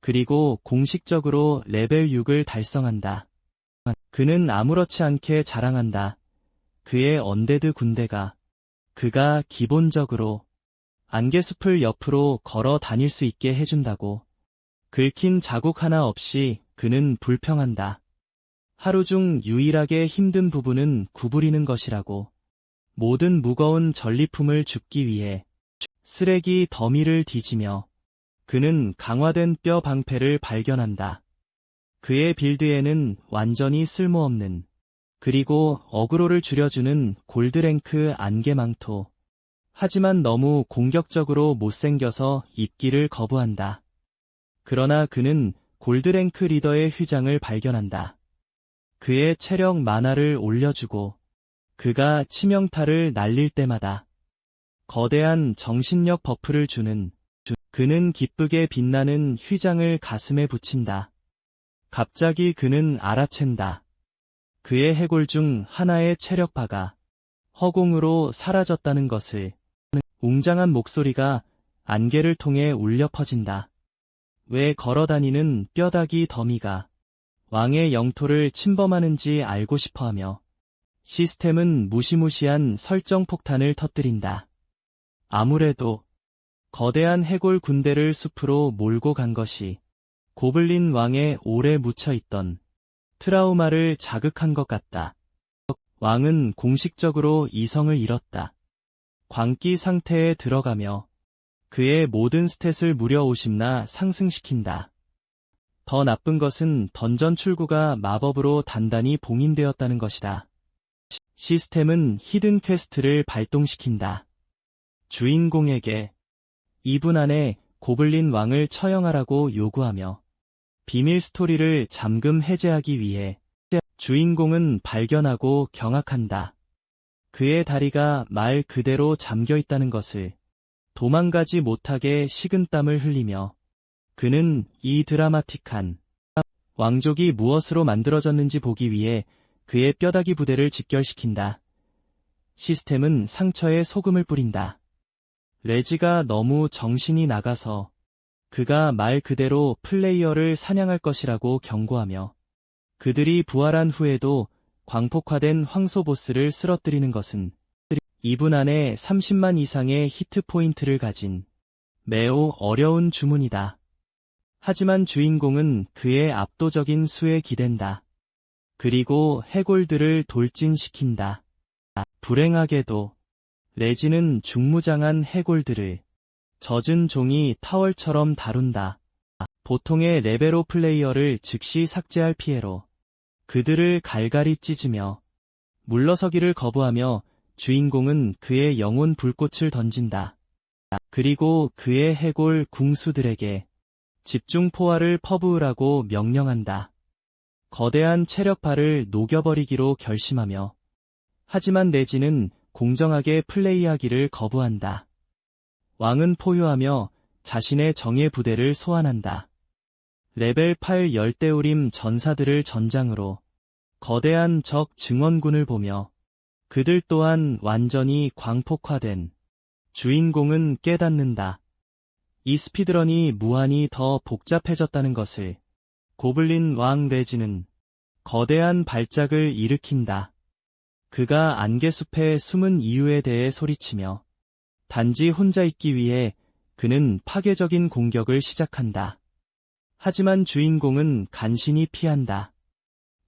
Speaker 1: 그리고 공식적으로 레벨 6을 달성한다. 그는 아무렇지 않게 자랑한다. 그의 언데드 군대가 그가 기본적으로 안개숲을 옆으로 걸어 다닐 수 있게 해준다고. 긁힌 자국 하나 없이 그는 불평한다. 하루 중 유일하게 힘든 부분은 구부리는 것이라고. 모든 무거운 전리품을 줍기 위해 쓰레기 더미를 뒤지며 그는 강화된 뼈 방패를 발견한다. 그의 빌드에는 완전히 쓸모없는, 그리고 어그로를 줄여주는 골드랭크 안개망토. 하지만 너무 공격적으로 못생겨서 입기를 거부한다. 그러나 그는 골드랭크 리더의 휘장을 발견한다. 그의 체력 만화를 올려주고 그가 치명타를 날릴 때마다 거대한 정신력 버프를 주는, 그는 기쁘게 빛나는 휘장을 가슴에 붙인다. 갑자기 그는 알아챈다. 그의 해골 중 하나의 체력바가 허공으로 사라졌다는 것을. 웅장한 목소리가 안개를 통해 울려 퍼진다. 왜 걸어다니는 뼈다귀 더미가 왕의 영토를 침범하는지 알고 싶어하며 시스템은 무시무시한 설정 폭탄을 터뜨린다. 아무래도 거대한 해골 군대를 숲으로 몰고 간 것이 고블린 왕에 오래 묻혀있던 트라우마를 자극한 것 같다. 왕은 공식적으로 이성을 잃었다. 광기 상태에 들어가며 그의 모든 스탯을 무려 50나 상승시킨다. 더 나쁜 것은 던전 출구가 마법으로 단단히 봉인되었다는 것이다. 시스템은 히든 퀘스트를 발동시킨다. 주인공에게 2분 안에 고블린 왕을 처형하라고 요구하며 비밀 스토리를 잠금 해제하기 위해 주인공은 발견하고 경악한다. 그의 다리가 말 그대로 잠겨 있다는 것을. 도망가지 못하게 식은땀을 흘리며 그는 이 드라마틱한 왕족이 무엇으로 만들어졌는지 보기 위해 그의 뼈다귀 부대를 집결시킨다. 시스템은 상처에 소금을 뿌린다. 레지가 너무 정신이 나가서 그가 말 그대로 플레이어를 사냥할 것이라고 경고하며 그들이 부활한 후에도 광폭화된 황소 보스를 쓰러뜨리는 것은 2분 안에 30만 이상의 히트 포인트를 가진 매우 어려운 주문이다. 하지만 주인공은 그의 압도적인 수에 기댄다. 그리고 해골들을 돌진시킨다. 불행하게도 레지는 중무장한 해골들을 젖은 종이 타월처럼 다룬다. 보통의 레벨 5 플레이어를 즉시 삭제할 피해로 그들을 갈갈이 찢으며 물러서기를 거부하며 주인공은 그의 영혼 불꽃을 던진다. 그리고 그의 해골 궁수들에게 집중 포화를 퍼부으라고 명령한다. 거대한 체력바를 녹여버리기로 결심하며 하지만 레지는 공정하게 플레이하기를 거부한다. 왕은 포효하며 자신의 정예 부대를 소환한다. 레벨 8 열대우림 전사들을 전장으로 거대한 적 증원군을 보며 그들 또한 완전히 광폭화된 주인공은 깨닫는다. 이 스피드런이 무한히 더 복잡해졌다는 것을. 고블린 왕 레지는 거대한 발작을 일으킨다. 그가 안개숲에 숨은 이유에 대해 소리치며 단지 혼자 있기 위해 그는 파괴적인 공격을 시작한다. 하지만 주인공은 간신히 피한다.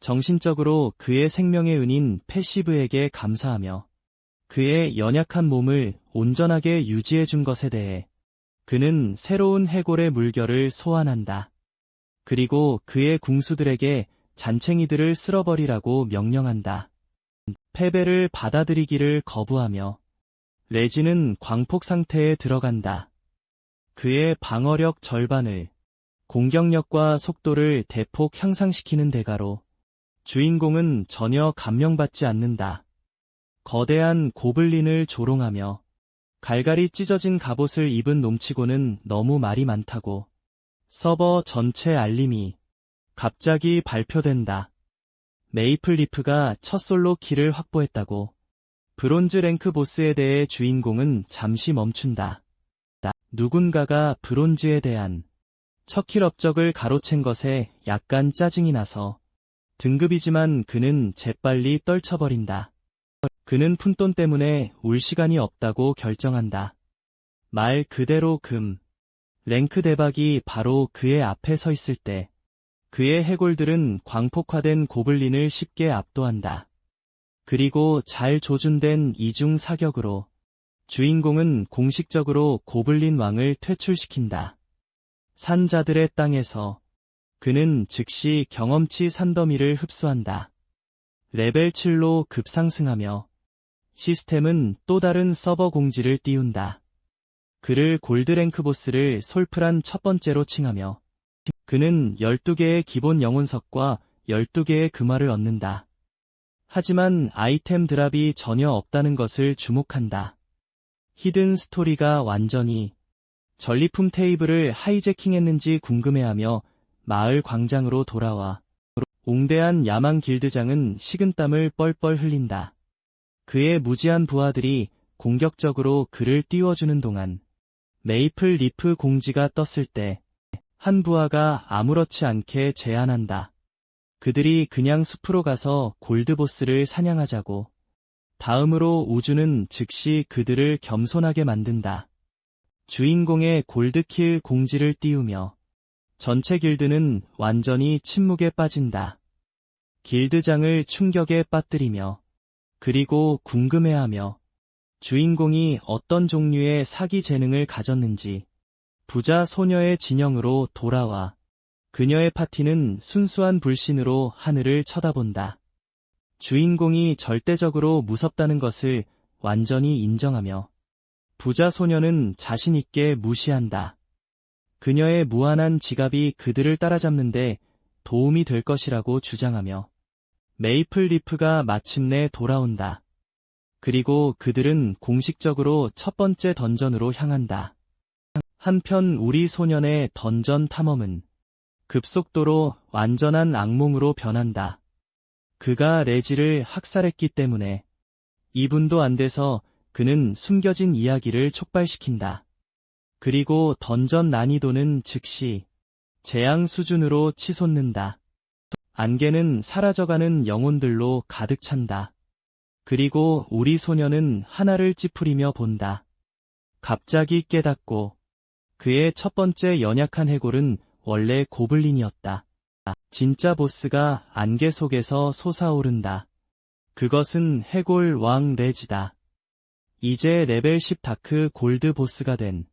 Speaker 1: 정신적으로 그의 생명의 은인 패시브에게 감사하며 그의 연약한 몸을 온전하게 유지해준 것에 대해 그는 새로운 해골의 물결을 소환한다. 그리고 그의 궁수들에게 잔챙이들을 쓸어버리라고 명령한다. 패배를 받아들이기를 거부하며 레지는 광폭 상태에 들어간다. 그의 방어력 절반을, 공격력과 속도를 대폭 향상시키는 대가로 주인공은 전혀 감명받지 않는다. 거대한 고블린을 조롱하며 갈갈이 찢어진 갑옷을 입은 놈치고는 너무 말이 많다고 서버 전체 알림이 갑자기 발표된다. 메이플리프가 첫 솔로 킬을 확보했다고. 브론즈 랭크 보스에 대해 주인공은 잠시 멈춘다. 누군가가 브론즈에 대한 첫 킬 업적을 가로챈 것에 약간 짜증이 나서 등급이지만 그는 재빨리 떨쳐버린다. 그는 푼돈 때문에 울 시간이 없다고 결정한다. 말 그대로 랭크 대박이 바로 그의 앞에 서 있을 때 그의 해골들은 광폭화된 고블린을 쉽게 압도한다. 그리고 잘 조준된 이중 사격으로 주인공은 공식적으로 고블린 왕을 퇴출시킨다. 산자들의 땅에서 그는 즉시 경험치 산더미를 흡수한다. 레벨 7로 급상승하며 시스템은 또 다른 서버 공지를 띄운다. 그를 골드랭크 보스를 솔프란 첫 번째로 칭하며 그는 12개의 기본 영혼석과 12개의 금화를 얻는다. 하지만 아이템 드랍이 전혀 없다는 것을 주목한다. 히든 스토리가 완전히 전리품 테이블을 하이제킹했는지 궁금해하며 마을 광장으로 돌아와 옹대한 야망 길드장은 식은땀을 뻘뻘 흘린다. 그의 무지한 부하들이 공격적으로 그를 띄워주는 동안 메이플 리프 공지가 떴을 때 한 부하가 아무렇지 않게 제안한다. 그들이 그냥 숲으로 가서 골드보스를 사냥하자고. 다음으로 우주는 즉시 그들을 겸손하게 만든다. 주인공의 골드킬 공지를 띄우며 전체 길드는 완전히 침묵에 빠진다. 길드장을 충격에 빠뜨리며 그리고 궁금해하며 주인공이 어떤 종류의 사기 재능을 가졌는지 부자 소녀의 진영으로 돌아와 그녀의 파티는 순수한 불신으로 하늘을 쳐다본다. 주인공이 절대적으로 무섭다는 것을 완전히 인정하며 부자 소녀는 자신있게 무시한다. 그녀의 무한한 지갑이 그들을 따라잡는데 도움이 될 것이라고 주장하며 메이플 리프가 마침내 돌아온다. 그리고 그들은 공식적으로 첫 번째 던전으로 향한다. 한편 우리 소년의 던전 탐험은 급속도로 완전한 악몽으로 변한다. 그가 레지를 학살했기 때문에 2분도 안 돼서 그는 숨겨진 이야기를 촉발시킨다. 그리고 던전 난이도는 즉시 재앙 수준으로 치솟는다. 안개는 사라져가는 영혼들로 가득 찬다. 그리고 우리 소년은 하나를 찌푸리며 본다. 갑자기 깨닫고 그의 첫 번째 연약한 해골은 원래 고블린이었다. 진짜 보스가 안개 속에서 솟아오른다. 그것은 해골 왕 레지다. 이제 레벨 10 다크 골드 보스가 된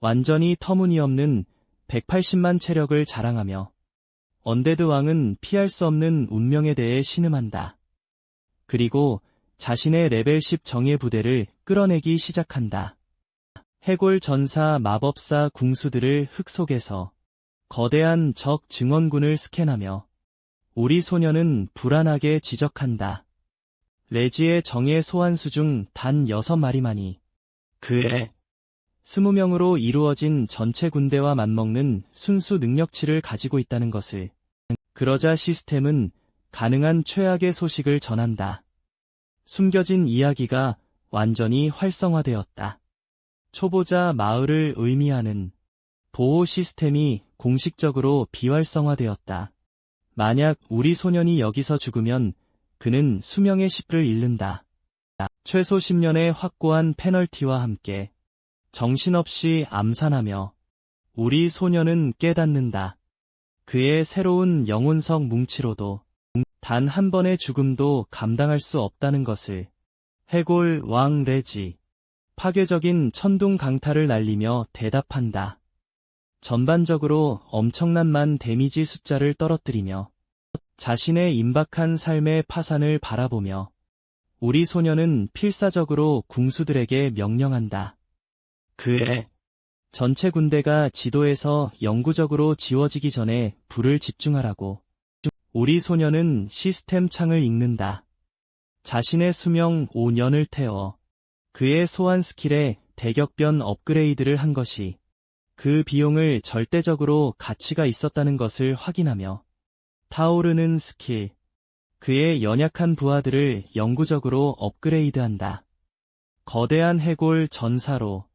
Speaker 1: 완전히 터무니없는 180만 체력을 자랑하며 언데드 왕은 피할 수 없는 운명에 대해 신음한다. 그리고 자신의 레벨 10 정예 부대를 끌어내기 시작한다. 해골 전사 마법사 궁수들을 흙 속에서 거대한 적 증원군을 스캔하며 우리 소녀는 불안하게 지적한다. 레지의 정예 소환수 중 단 6마리만이 그의 20명으로 이루어진 전체 군대와 맞먹는 순수 능력치를 가지고 있다는 것을. 그러자 시스템은 가능한 최악의 소식을 전한다. 숨겨진 이야기가 완전히 활성화되었다. 초보자 마을을 의미하는 보호 시스템이 공식적으로 비활성화되었다. 만약 우리 소년이 여기서 죽으면 그는 수명의 10을 잃는다. 최소 10년의 확고한 페널티와 함께 정신없이 암산하며 우리 소년은 깨닫는다. 그의 새로운 영혼석 뭉치로도 단 한 번의 죽음도 감당할 수 없다는 것을. 해골 왕 레지. 파괴적인 천둥 강타를 날리며 대답한다. 전반적으로 엄청난만 데미지 숫자를 떨어뜨리며 자신의 임박한 삶의 파산을 바라보며 우리 소녀는 필사적으로 궁수들에게 명령한다. 그의 전체 군대가 지도에서 영구적으로 지워지기 전에 불을 집중하라고. 우리 소녀는 시스템 창을 읽는다. 자신의 수명 5년을 태워 그의 소환 스킬에 대격변 업그레이드를 한 것이 그 비용을 절대적으로 가치가 있었다는 것을 확인하며 타오르는 스킬, 그의 연약한 부하들을 영구적으로 업그레이드한다. 거대한 해골 전사로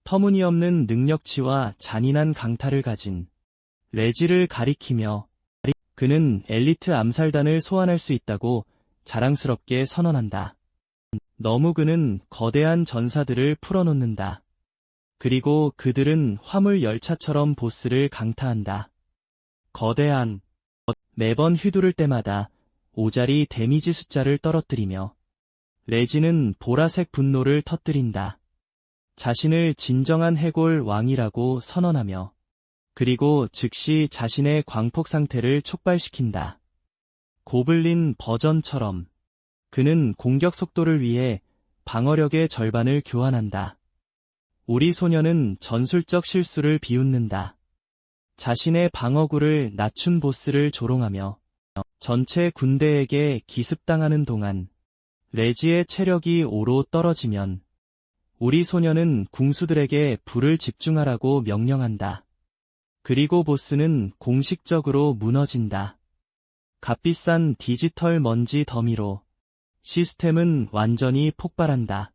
Speaker 1: 터무니없는 능력치와 잔인한 강타를 가진 레지를 가리키며 그는 엘리트 암살단을 소환할 수 있다고 자랑스럽게 선언한다. 너무 그는 거대한 전사들을 풀어놓는다. 그리고 그들은 화물 열차처럼 보스를 강타한다. 거대한 매번 휘두를 때마다 오자리 데미지 숫자를 떨어뜨리며 레지는 보라색 분노를 터뜨린다. 자신을 진정한 해골 왕이라고 선언하며 그리고 즉시 자신의 광폭 상태를 촉발시킨다. 고블린 버전처럼 그는 공격 속도를 위해 방어력의 절반을 교환한다. 우리 소녀는 전술적 실수를 비웃는다. 자신의 방어구를 낮춘 보스를 조롱하며 전체 군대에게 기습당하는 동안 레지의 체력이 5로 떨어지면 우리 소녀는 궁수들에게 불을 집중하라고 명령한다. 그리고 보스는 공식적으로 무너진다. 값비싼 디지털 먼지 더미로 시스템은 완전히 폭발한다.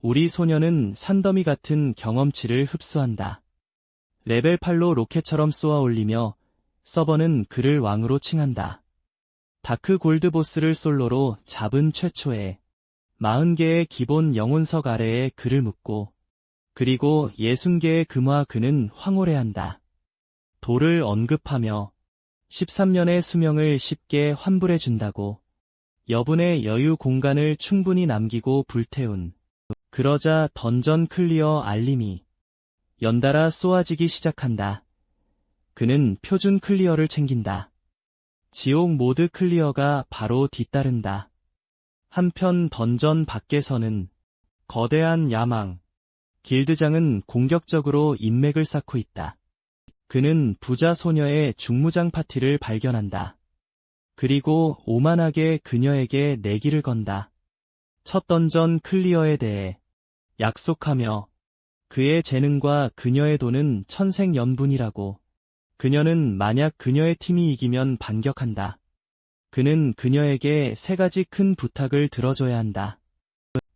Speaker 1: 우리 소녀는 산더미 같은 경험치를 흡수한다. 레벨 8로 로켓처럼 쏘아 올리며 서버는 그를 왕으로 칭한다. 다크 골드 보스를 솔로로 잡은 최초에 40개의 기본 영혼석 아래에 그를 묻고 그리고 60개의 금화 그는 황홀해한다. 돌을 언급하며 13년의 수명을 쉽게 환불해준다고 여분의 여유 공간을 충분히 남기고 불태운. 그러자 던전 클리어 알림이 연달아 쏘아지기 시작한다. 그는 표준 클리어를 챙긴다. 지옥 모드 클리어가 바로 뒤따른다. 한편 던전 밖에서는 거대한 야망, 길드장은 공격적으로 인맥을 쌓고 있다. 그는 부자 소녀의 중무장 파티를 발견한다. 그리고 오만하게 그녀에게 내기를 건다. 첫 던전 클리어에 대해 약속하며 그의 재능과 그녀의 돈은 천생연분이라고. 그녀는 만약 그녀의 팀이 이기면 반격한다. 그는 그녀에게 3가지 큰 부탁을 들어줘야 한다.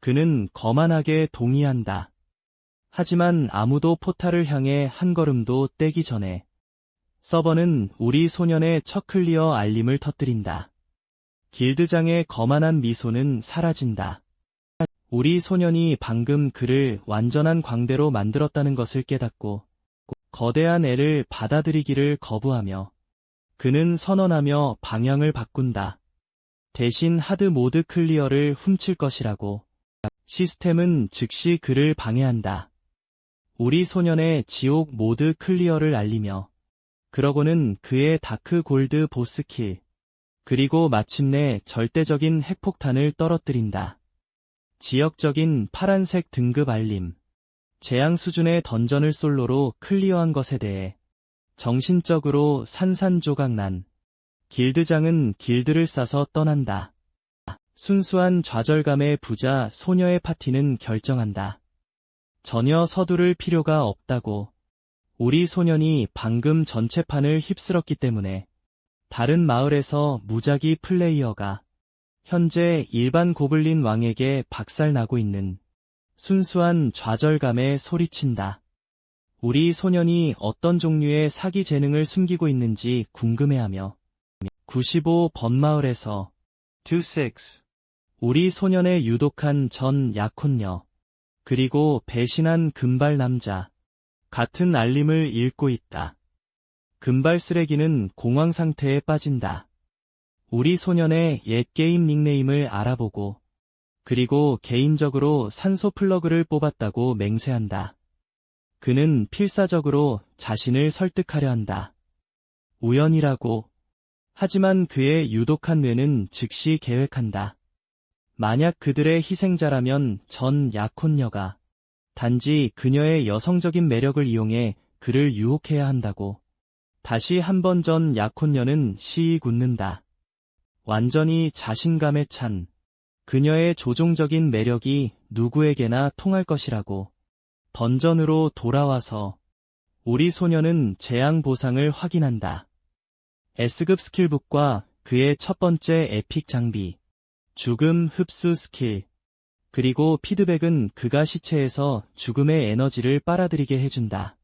Speaker 1: 그는 거만하게 동의한다. 하지만 아무도 포탈을 향해 한 걸음도 떼기 전에 서버는 우리 소년의 첫 클리어 알림을 터뜨린다. 길드장의 거만한 미소는 사라진다. 우리 소년이 방금 그를 완전한 광대로 만들었다는 것을 깨닫고 거대한 애를 받아들이기를 거부하며 그는 선언하며 방향을 바꾼다. 대신 하드 모드 클리어를 훔칠 것이라고. 시스템은 즉시 그를 방해한다. 우리 소년의 지옥 모드 클리어를 알리며 그러고는 그의 다크 골드 보스킬 그리고 마침내 절대적인 핵폭탄을 떨어뜨린다. 지역적인 파란색 등급 알림. 재앙 수준의 던전을 솔로로 클리어한 것에 대해 정신적으로 산산조각난 길드장은 길드를 싸서 떠난다. 순수한 좌절감의 부자 소녀의 파티는 결정한다. 전혀 서두를 필요가 없다고. 우리 소년이 방금 전체판을 휩쓸었기 때문에 다른 마을에서 무작위 플레이어가 현재 일반 고블린 왕에게 박살나고 있는 순수한 좌절감에 소리친다. 우리 소년이 어떤 종류의 사기 재능을 숨기고 있는지 궁금해하며 95번 마을에서 26 우리 소년의 유독한 전 약혼녀 그리고 배신한 금발 남자 같은 알림을 읽고 있다. 금발 쓰레기는 공황 상태에 빠진다. 우리 소년의 옛 게임 닉네임을 알아보고 그리고 개인적으로 산소 플러그를 뽑았다고 맹세한다. 그는 필사적으로 자신을 설득하려 한다. 우연이라고. 하지만 그의 유독한 뇌는 즉시 계획한다. 만약 그들의 희생자라면 전 약혼녀가 단지 그녀의 여성적인 매력을 이용해 그를 유혹해야 한다고. 다시 한 번 전 약혼녀는 시익 웃는다. 완전히 자신감에 찬 그녀의 조종적인 매력이 누구에게나 통할 것이라고. 던전으로 돌아와서 우리 소녀는 재앙 보상을 확인한다. S급 스킬북과 그의 첫 번째 에픽 장비, 죽음 흡수 스킬, 그리고 피드백은 그가 시체에서 죽음의 에너지를 빨아들이게 해준다.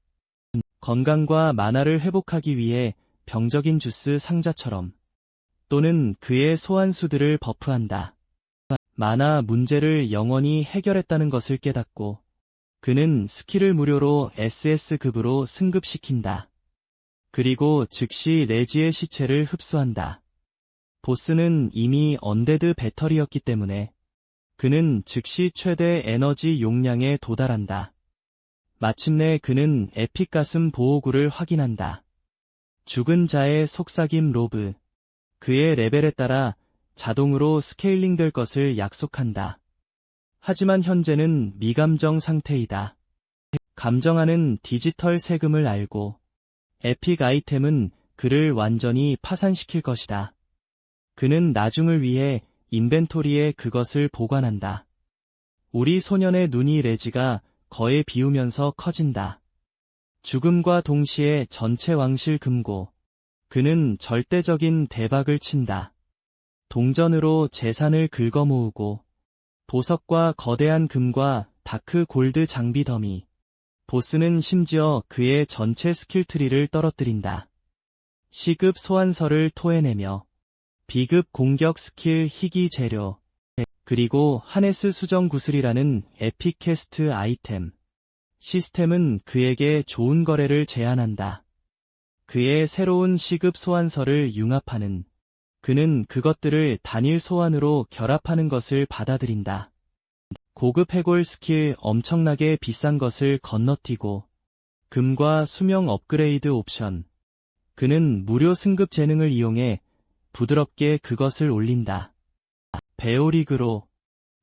Speaker 1: 건강과 만화를 회복하기 위해 병적인 주스 상자처럼, 또는 그의 소환수들을 버프한다. 만화 문제를 영원히 해결했다는 것을 깨닫고 그는 스킬을 무료로 SS급으로 승급시킨다. 그리고 즉시 레지의 시체를 흡수한다. 보스는 이미 언데드 배터리였기 때문에 그는 즉시 최대 에너지 용량에 도달한다. 마침내 그는 에픽 가슴 보호구를 확인한다. 죽은 자의 속삭임 로브. 그의 레벨에 따라 자동으로 스케일링 될 것을 약속한다. 하지만 현재는 미감정 상태이다. 감정하는 디지털 세금을 알고 에픽 아이템은 그를 완전히 파산시킬 것이다. 그는 나중을 위해 인벤토리에 그것을 보관한다. 우리 소년의 눈이 레지가 거에 비우면서 커진다. 죽음과 동시에 전체 왕실 금고. 그는 절대적인 대박을 친다. 동전으로 재산을 긁어 모으고 보석과 거대한 금과 다크 골드 장비 더미. 보스는 심지어 그의 전체 스킬트리를 떨어뜨린다. C급 소환서를 토해내며 B급 공격 스킬 희귀 재료, 그리고 하네스 수정 구슬이라는 에픽 퀘스트 아이템. 시스템은 그에게 좋은 거래를 제안한다. 그의 새로운 C급 소환서를 융합하는 그는 그것들을 단일 소환으로 결합하는 것을 받아들인다. 고급 해골 스킬 엄청나게 비싼 것을 건너뛰고 금과 수명 업그레이드 옵션. 그는 무료 승급 재능을 이용해 부드럽게 그것을 올린다. 베오릭으로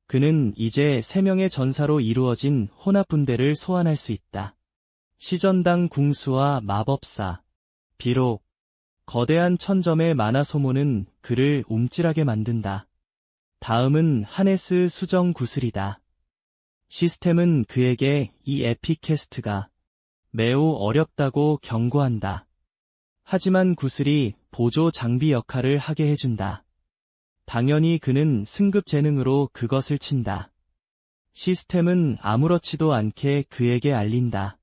Speaker 1: 그는 이제 3명의 전사로 이루어진 혼합 분대를 소환할 수 있다. 시전당 궁수와 마법사. 비록 거대한 1000점의 만화 소모는 그를 움찔하게 만든다. 다음은 하네스 수정 구슬이다. 시스템은 그에게 이 에픽 퀘스트가 매우 어렵다고 경고한다. 하지만 구슬이 보조 장비 역할을 하게 해준다. 당연히 그는 승급 재능으로 그것을 친다. 시스템은 아무렇지도 않게 그에게 알린다.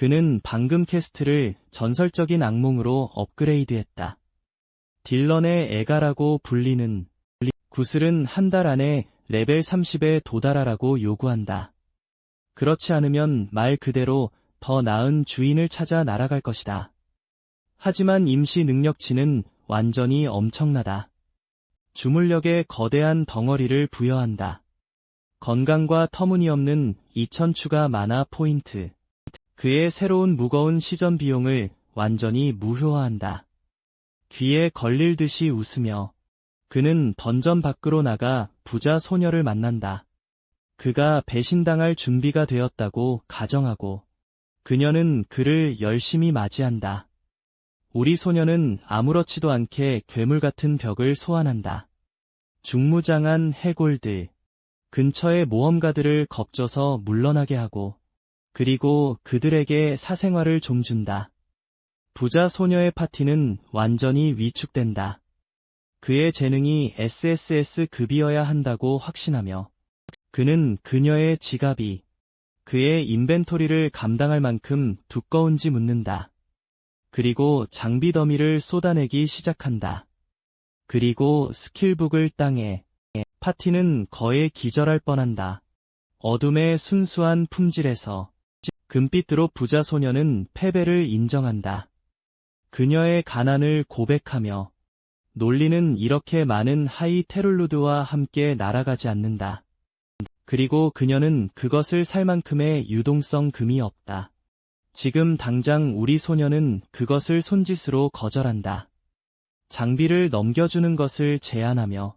Speaker 1: 그는 방금 퀘스트를 전설적인 악몽으로 업그레이드했다. 딜런의 애가라고 불리는 구슬은 한 달 안에 레벨 30에 도달하라고 요구한다. 그렇지 않으면 말 그대로 더 나은 주인을 찾아 날아갈 것이다. 하지만 임시 능력치는 완전히 엄청나다. 주물력에 거대한 덩어리를 부여한다. 건강과 터무니없는 2000 추가 마나 포인트. 그의 새로운 무거운 시전 비용을 완전히 무효화한다. 귀에 걸릴 듯이 웃으며 그는 던전 밖으로 나가 부자 소녀를 만난다. 그가 배신당할 준비가 되었다고 가정하고 그녀는 그를 열심히 맞이한다. 우리 소녀는 아무렇지도 않게 괴물 같은 벽을 소환한다. 중무장한 해골들. 근처의 모험가들을 겁줘서 물러나게 하고 그리고 그들에게 사생활을 좀 준다. 부자 소녀의 파티는 완전히 위축된다. 그의 재능이 SSS급이어야 한다고 확신하며 그는 그녀의 지갑이 그의 인벤토리를 감당할 만큼 두꺼운지 묻는다. 그리고 장비 더미를 쏟아내기 시작한다. 그리고 스킬북을 땅에. 파티는 거의 기절할 뻔한다. 어둠의 순수한 품질에서 금빛으로 부자 소녀는 패배를 인정한다. 그녀의 가난을 고백하며 논리는 이렇게 많은 하이 테룰루드와 함께 날아가지 않는다. 그리고 그녀는 그것을 살 만큼의 유동성 금이 없다. 지금 당장 우리 소녀는 그것을 손짓으로 거절한다. 장비를 넘겨주는 것을 제안하며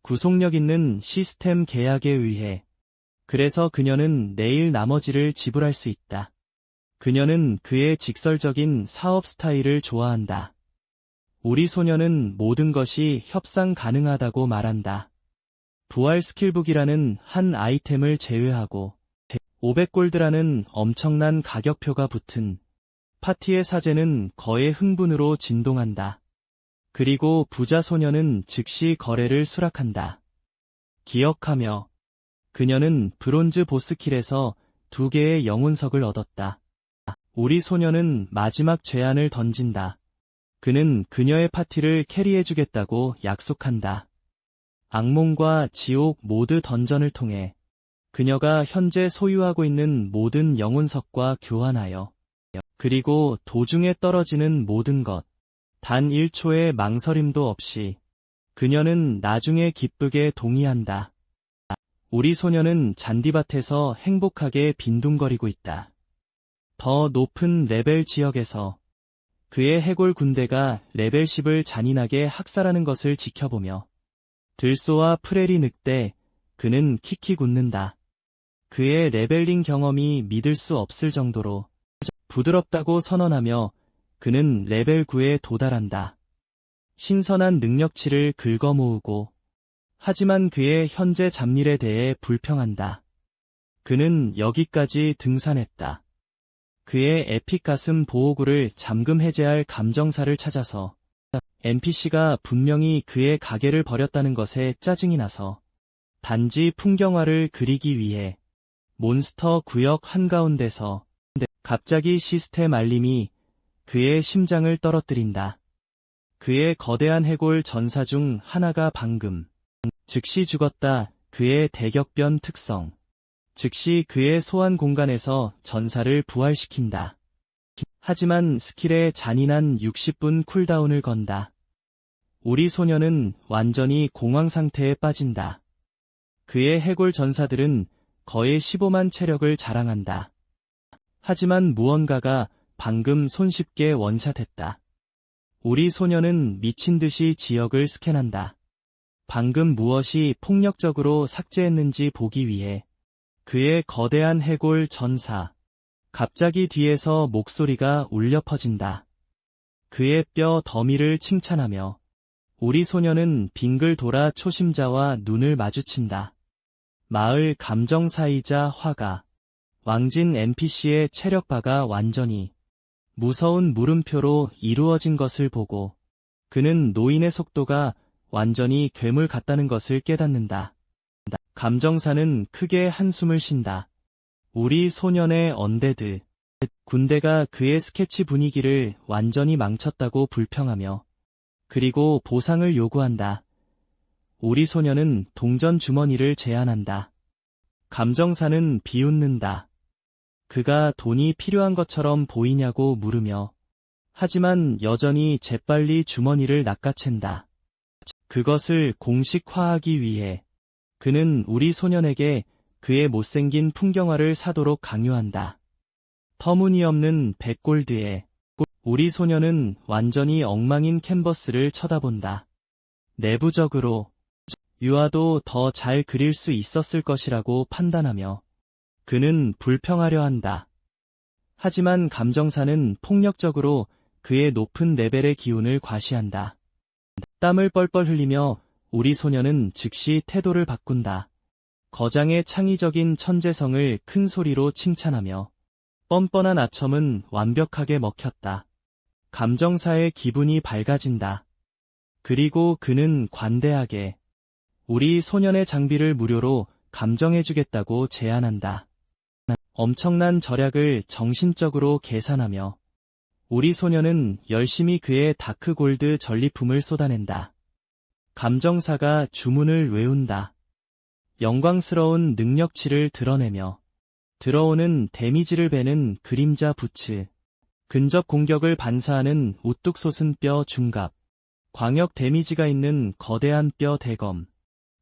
Speaker 1: 구속력 있는 시스템 계약에 의해 그래서 그녀는 내일 나머지를 지불할 수 있다. 그녀는 그의 직설적인 사업 스타일을 좋아한다. 우리 소녀는 모든 것이 협상 가능하다고 말한다. 부활 스킬북이라는 한 아이템을 제외하고 500골드라는 엄청난 가격표가 붙은 파티의 사제는 거의 흥분으로 진동한다. 그리고 부자 소녀는 즉시 거래를 수락한다. 기억하며 그녀는 브론즈 보스킬에서 2개의 영혼석을 얻었다. 우리 소녀는 마지막 제안을 던진다. 그는 그녀의 파티를 캐리해주겠다고 약속한다. 악몽과 지옥 모드 던전을 통해 그녀가 현재 소유하고 있는 모든 영혼석과 교환하여 그리고 도중에 떨어지는 모든 것, 단 1초의 망설임도 없이 그녀는 나중에 기쁘게 동의한다. 우리 소녀는 잔디밭에서 행복하게 빈둥거리고 있다. 더 높은 레벨 지역에서 그의 해골 군대가 레벨 10을 잔인하게 학살하는 것을 지켜보며 들소와 프레리 늑대, 그는 킥킥 웃는다. 그의 레벨링 경험이 믿을 수 없을 정도로 부드럽다고 선언하며 그는 레벨 9에 도달한다. 신선한 능력치를 긁어 모으고 하지만 그의 현재 잡일에 대해 불평한다. 그는 여기까지 등산했다. 그의 에픽 가슴 보호구를 잠금 해제할 감정사를 찾아서 NPC가 분명히 그의 가게를 버렸다는 것에 짜증이 나서 단지 풍경화를 그리기 위해 몬스터 구역 한가운데서 갑자기 시스템 알림이 그의 심장을 떨어뜨린다. 그의 거대한 해골 전사 중 하나가 방금 즉시 죽었다. 그의 대격변 특성. 즉시 그의 소환 공간에서 전사를 부활시킨다. 하지만 스킬에 잔인한 60분 쿨다운을 건다. 우리 소녀는 완전히 공황 상태에 빠진다. 그의 해골 전사들은 거의 15만 체력을 자랑한다. 하지만 무언가가 방금 손쉽게 원샷했다. 우리 소녀는 미친 듯이 지역을 스캔한다. 방금 무엇이 폭력적으로 삭제했는지 보기 위해 그의 거대한 해골 전사. 갑자기 뒤에서 목소리가 울려 퍼진다. 그의 뼈 더미를 칭찬하며 우리 소녀는 빙글 돌아 초심자와 눈을 마주친다. 마을 감정사이자 화가 왕진 NPC의 체력바가 완전히 무서운 물음표로 이루어진 것을 보고 그는 노인의 속도가 완전히 괴물 같다는 것을 깨닫는다. 감정사는 크게 한숨을 쉰다. 우리 소년의 언데드 군대가 그의 스케치 분위기를 완전히 망쳤다고 불평하며 그리고 보상을 요구한다. 우리 소년은 동전 주머니를 제안한다. 감정사는 비웃는다. 그가 돈이 필요한 것처럼 보이냐고 물으며 하지만 여전히 재빨리 주머니를 낚아챈다. 그것을 공식화하기 위해 그는 우리 소년에게 그의 못생긴 풍경화를 사도록 강요한다. 터무니없는 100골드에 우리 소년은 완전히 엉망인 캔버스를 쳐다본다. 내부적으로 유아도 더 잘 그릴 수 있었을 것이라고 판단하며 그는 불평하려 한다. 하지만 감정사는 폭력적으로 그의 높은 레벨의 기운을 과시한다. 땀을 뻘뻘 흘리며 우리 소년은 즉시 태도를 바꾼다. 거장의 창의적인 천재성을 큰 소리로 칭찬하며 뻔뻔한 아첨은 완벽하게 먹혔다. 감정사의 기분이 밝아진다. 그리고 그는 관대하게 우리 소년의 장비를 무료로 감정해주겠다고 제안한다. 엄청난 절약을 정신적으로 계산하며 우리 소년은 열심히 그의 다크골드 전리품을 쏟아낸다. 감정사가 주문을 외운다. 영광스러운 능력치를 드러내며 들어오는 데미지를 베는 그림자 부츠, 근접 공격을 반사하는 우뚝 솟은 뼈 중갑, 광역 데미지가 있는 거대한 뼈 대검,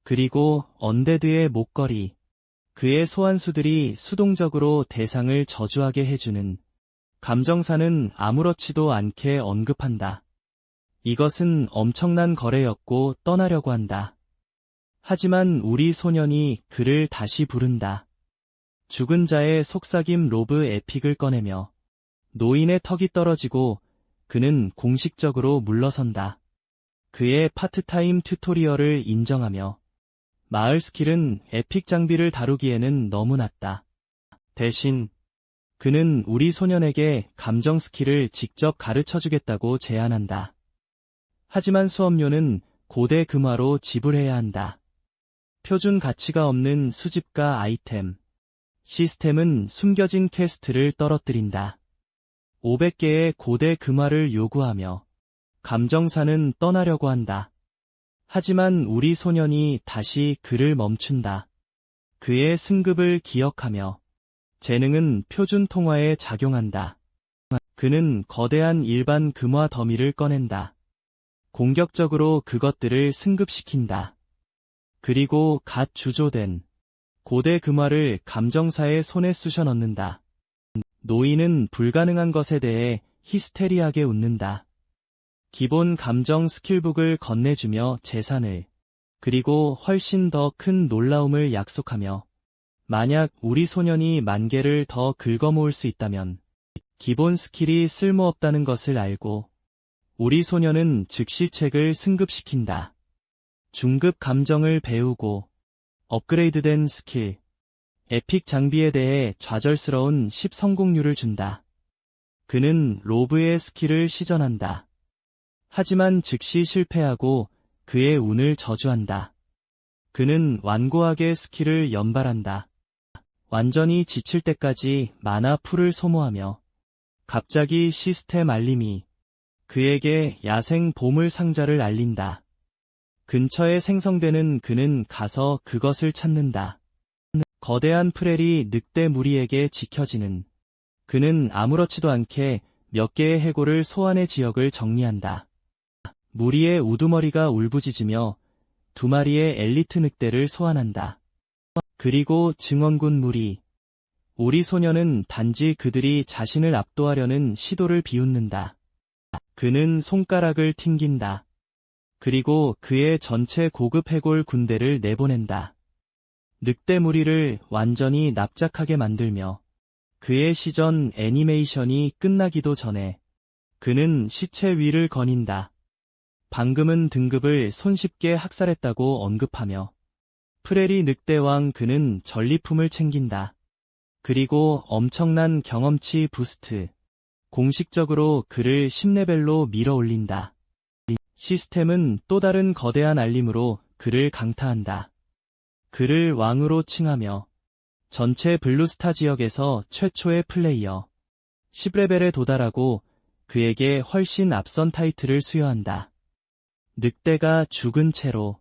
Speaker 1: 그리고 언데드의 목걸이. 그의 소환수들이 수동적으로 대상을 저주하게 해주는 감정사는 아무렇지도 않게 언급한다. 이것은 엄청난 거래였고 떠나려고 한다. 하지만 우리 소년이 그를 다시 부른다. 죽은 자의 속삭임 로브 에픽을 꺼내며 노인의 턱이 떨어지고 그는 공식적으로 물러선다. 그의 파트타임 튜토리얼을 인정하며 마을 스킬은 에픽 장비를 다루기에는 너무 낮다. 대신 그는 우리 소년에게 감정 스킬을 직접 가르쳐주겠다고 제안한다. 하지만 수업료는 고대 금화로 지불해야 한다. 표준 가치가 없는 수집가 아이템. 시스템은 숨겨진 퀘스트를 떨어뜨린다. 500개의 고대 금화를 요구하며 감정사는 떠나려고 한다. 하지만 우리 소년이 다시 그를 멈춘다. 그의 승급을 기억하며 재능은 표준 통화에 작용한다. 그는 거대한 일반 금화 더미를 꺼낸다. 공격적으로 그것들을 승급시킨다. 그리고 갓 주조된 고대 금화를 감정사의 손에 쑤셔 넣는다. 노인은 불가능한 것에 대해 히스테리하게 웃는다. 기본 감정 스킬북을 건네주며 재산을, 그리고 훨씬 더 큰 놀라움을 약속하며 만약 우리 소년이 10,000개를 더 긁어모을 수 있다면 기본 스킬이 쓸모없다는 것을 알고 우리 소년은 즉시 책을 승급시킨다. 중급 감정을 배우고 업그레이드된 스킬, 에픽 장비에 대해 좌절스러운 10 성공률을 준다. 그는 로브의 스킬을 시전한다. 하지만 즉시 실패하고 그의 운을 저주한다. 그는 완고하게 스킬을 연발한다. 완전히 지칠 때까지 마나 풀을 소모하며 갑자기 시스템 알림이 그에게 야생 보물 상자를 알린다. 근처에 생성되는 그는 가서 그것을 찾는다. 거대한 프렐이 늑대 무리에게 지켜지는 그는 아무렇지도 않게 몇 개의 해골을 소환해 지역을 정리한다. 무리의 우두머리가 울부짖으며 2마리의 엘리트 늑대를 소환한다. 그리고 증원군 무리. 우리 소년은 단지 그들이 자신을 압도하려는 시도를 비웃는다. 그는 손가락을 튕긴다. 그리고 그의 전체 고급 해골 군대를 내보낸다. 늑대 무리를 완전히 납작하게 만들며 그의 시전 애니메이션이 끝나기도 전에 그는 시체 위를 거닌다. 방금은 등급을 손쉽게 학살했다고 언급하며 프레리 늑대왕 그는 전리품을 챙긴다. 그리고 엄청난 경험치 부스트. 공식적으로 그를 10레벨로 밀어 올린다. 시스템은 또 다른 거대한 알림으로 그를 강타한다. 그를 왕으로 칭하며 전체 블루스타 지역에서 최초의 플레이어 10레벨에 도달하고 그에게 훨씬 앞선 타이틀을 수여한다. 늑대가 죽은 채로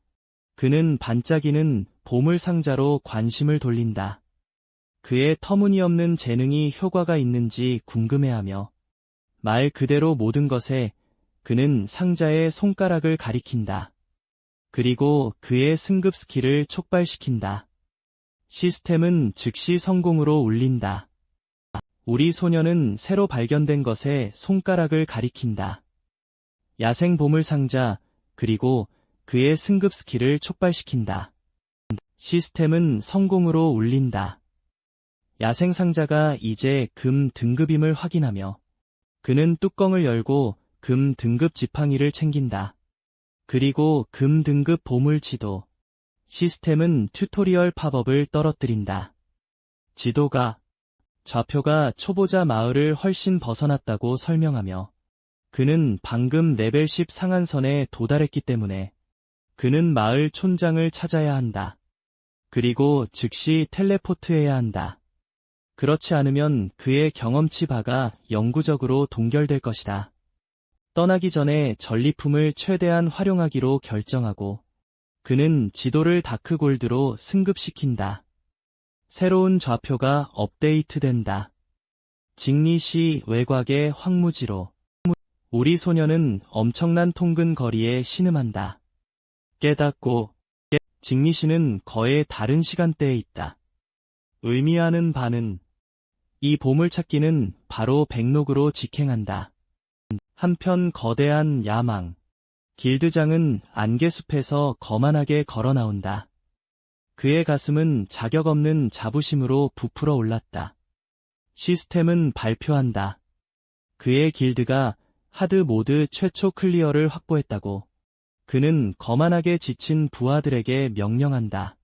Speaker 1: 그는 반짝이는 보물 상자로 관심을 돌린다. 그의 터무니없는 재능이 효과가 있는지 궁금해하며 말 그대로 모든 것에 그는 상자의 손가락을 가리킨다. 그리고 그의 승급 스킬을 촉발시킨다. 시스템은 즉시 성공으로 울린다. 우리 소년은 새로 발견된 것에 손가락을 가리킨다. 야생 보물 상자, 그리고 그의 승급 스킬을 촉발시킨다. 시스템은 성공으로 울린다. 야생 상자가 이제 금 등급임을 확인하며 그는 뚜껑을 열고 금 등급 지팡이를 챙긴다. 그리고 금 등급 보물 지도. 시스템은 튜토리얼 팝업을 떨어뜨린다. 지도가 좌표가 초보자 마을을 훨씬 벗어났다고 설명하며 그는 방금 레벨 10 상한선에 도달했기 때문에 그는 마을 촌장을 찾아야 한다. 그리고 즉시 텔레포트해야 한다. 그렇지 않으면 그의 경험치 바가 영구적으로 동결될 것이다. 떠나기 전에 전리품을 최대한 활용하기로 결정하고 그는 지도를 다크골드로 승급시킨다. 새로운 좌표가 업데이트된다. 직리시 외곽의 황무지로 우리 소년은 엄청난 통근 거리에 신음한다. 깨닫고 직리시는 거의 다른 시간대에 있다. 의미하는 바는 이 보물찾기는 바로 백록으로 직행한다. 한편 거대한 야망. 길드장은 안개숲에서 거만하게 걸어 나온다. 그의 가슴은 자격 없는 자부심으로 부풀어 올랐다. 시스템은 발표한다. 그의 길드가 하드 모드 최초 클리어를 확보했다고. 그는 거만하게 지친 부하들에게 명령한다.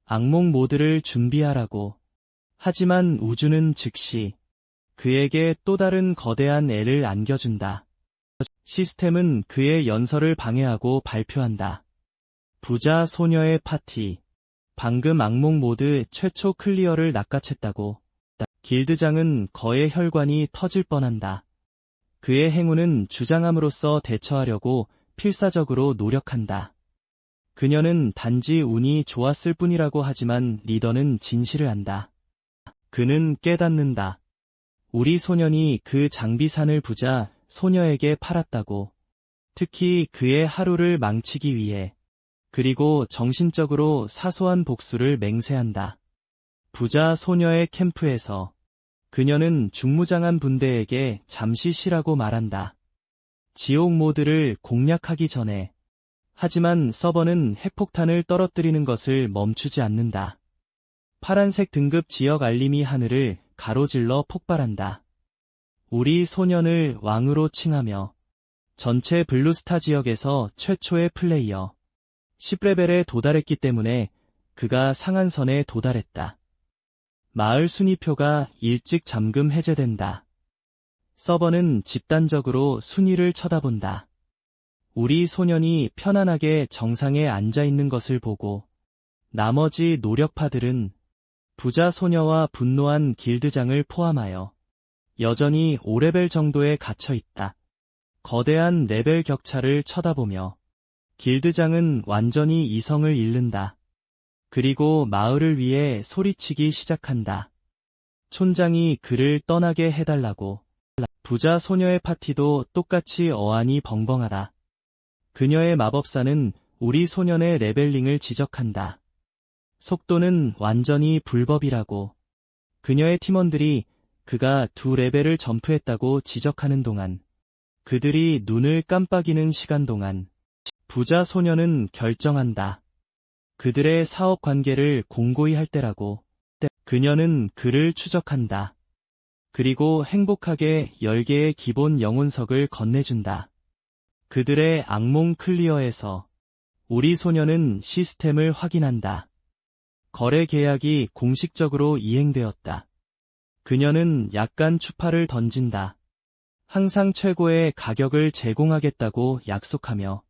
Speaker 1: 악몽 모드를 준비하라고. 하지만 우주는 즉시 그에게 또 다른 거대한 애를 안겨준다. 시스템은 그의 연설을 방해하고 발표한다. 부자 소녀의 파티. 방금 악몽 모드 최초 클리어를 낚아챘다고. 길드장은 거의 혈관이 터질 뻔한다. 그의 행운은 주장함으로써 대처하려고 필사적으로 노력한다. 그녀는 단지 운이 좋았을 뿐이라고 하지만 리더는 진실을 안다. 그는 깨닫는다. 우리 소년이 그 장비산을 부자 소녀에게 팔았다고. 특히 그의 하루를 망치기 위해. 그리고 정신적으로 사소한 복수를 맹세한다. 부자 소녀의 캠프에서 그녀는 중무장한 분대에게 잠시 쉬라고 말한다. 지옥 모드를 공략하기 전에. 하지만 서버는 핵폭탄을 떨어뜨리는 것을 멈추지 않는다. 파란색 등급 지역 알림이 하늘을 가로질러 폭발한다. 우리 소년을 왕으로 칭하며 전체 블루스타 지역에서 최초의 플레이어 10레벨에 도달했기 때문에 그가 상한선에 도달했다. 마을 순위표가 일찍 잠금 해제된다. 서버는 집단적으로 순위를 쳐다본다. 우리 소년이 편안하게 정상에 앉아있는 것을 보고 나머지 노력파들은 부자 소녀와 분노한 길드장을 포함하여 여전히 5레벨 정도에 갇혀있다. 거대한 레벨 격차를 쳐다보며 길드장은 완전히 이성을 잃는다. 그리고 마을을 위해 소리치기 시작한다. 촌장이 그를 떠나게 해달라고. 부자 소녀의 파티도 똑같이 어안이 벙벙하다. 그녀의 마법사는 우리 소년의 레벨링을 지적한다. 속도는 완전히 불법이라고. 그녀의 팀원들이 그가 2레벨을 점프했다고 지적하는 동안 그들이 눈을 깜빡이는 시간 동안 부자 소녀는 결정한다. 그들의 사업 관계를 공고히 할 때라고. 그녀는 그를 추적한다. 그리고 행복하게 10개의 기본 영혼석을 건네준다. 그들의 악몽 클리어에서 우리 소녀는 시스템을 확인한다. 거래 계약이 공식적으로 이행되었다. 그녀는 약간 추파를 던진다. 항상 최고의 가격을 제공하겠다고 약속하며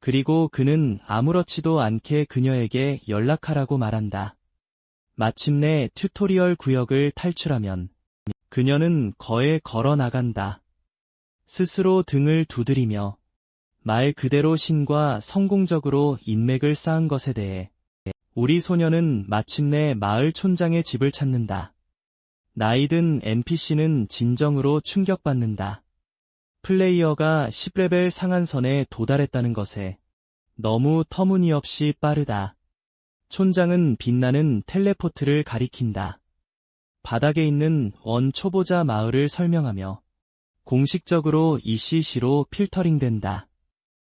Speaker 1: 그리고 그는 아무렇지도 않게 그녀에게 연락하라고 말한다. 마침내 튜토리얼 구역을 탈출하면 그녀는 거에 걸어 나간다. 스스로 등을 두드리며 말 그대로 신과 성공적으로 인맥을 쌓은 것에 대해 우리 소녀는 마침내 마을 촌장의 집을 찾는다. 나이든 NPC는 진정으로 충격받는다. 플레이어가 10레벨 상한선에 도달했다는 것에 너무 터무니없이 빠르다. 촌장은 빛나는 텔레포트를 가리킨다. 바닥에 있는 원 초보자 마을을 설명하며 공식적으로 ECC로 필터링된다.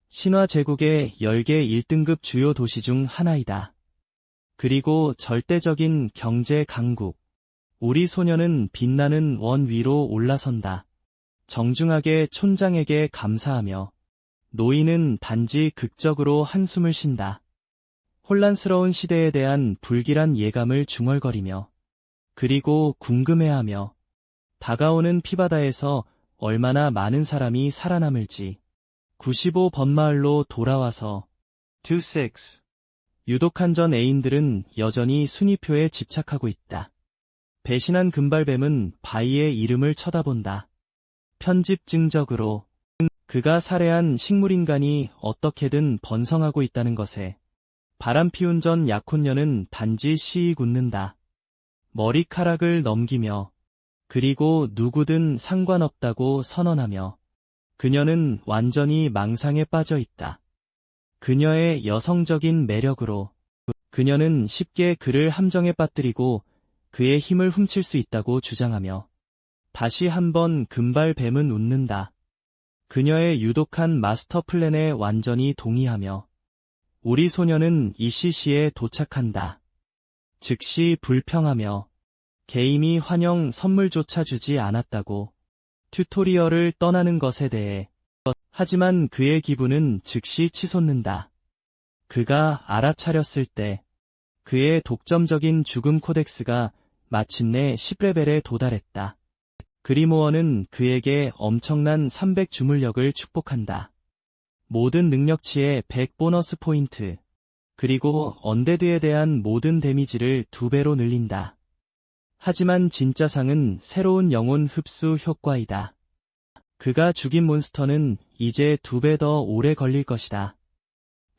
Speaker 1: 신화 제국의 10개 1등급 주요 도시 중 하나이다. 그리고 절대적인 경제 강국. 우리 소녀는 빛나는 원 위로 올라선다. 정중하게 촌장에게 감사하며 노인은 단지 극적으로 한숨을 쉰다. 혼란스러운 시대에 대한 불길한 예감을 중얼거리며 그리고 궁금해하며 다가오는 피바다에서 얼마나 많은 사람이 살아남을지 95번 마을로 돌아와서 26 유독한 전 애인들은 여전히 순위표에 집착하고 있다. 배신한 금발뱀은 바이의 이름을 쳐다본다. 편집 증적으로 그가 살해한 식물인간이 어떻게든 번성하고 있다는 것에 바람 피운 전 약혼녀는 단지 시익 웃는다. 머리카락을 넘기며 그리고 누구든 상관없다고 선언하며 그녀는 완전히 망상에 빠져 있다. 그녀의 여성적인 매력으로 그녀는 쉽게 그를 함정에 빠뜨리고 그의 힘을 훔칠 수 있다고 주장하며 다시 한번 금발뱀은 웃는다. 그녀의 유독한 마스터 플랜에 완전히 동의하며 우리 소녀는 ECC에 도착한다. 즉시 불평하며 게임이 환영 선물조차 주지 않았다고 튜토리얼을 떠나는 것에 대해 하지만 그의 기분은 즉시 치솟는다. 그가 알아차렸을 때 그의 독점적인 죽음 코덱스가 마침내 10레벨에 도달했다. 그리모어는 그에게 엄청난 300 주물력을 축복한다. 모든 능력치의 100 보너스 포인트, 그리고 언데드에 대한 모든 데미지를 2배로 늘린다. 하지만 진짜 상은 새로운 영혼 흡수 효과이다. 그가 죽인 몬스터는 이제 2배 더 오래 걸릴 것이다.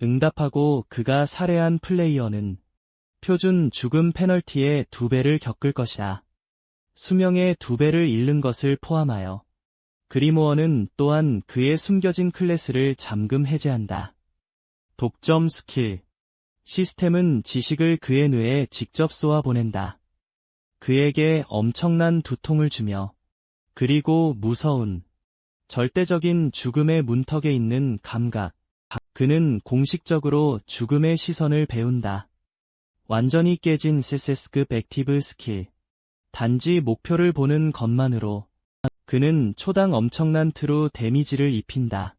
Speaker 1: 응답하고 그가 살해한 플레이어는 표준 죽음 페널티의 2배를 겪을 것이다. 수명의 2배를 잃는 것을 포함하여 그리모어는 또한 그의 숨겨진 클래스를 잠금 해제한다. 독점 스킬. 시스템은 지식을 그의 뇌에 직접 쏘아 보낸다. 그에게 엄청난 두통을 주며 그리고 무서운 절대적인 죽음의 문턱에 있는 감각. 그는 공식적으로 죽음의 시선을 배운다. 완전히 깨진 SS급 액티브 스킬. 단지 목표를 보는 것만으로 그는 초당 엄청난 트루 데미지를 입힌다.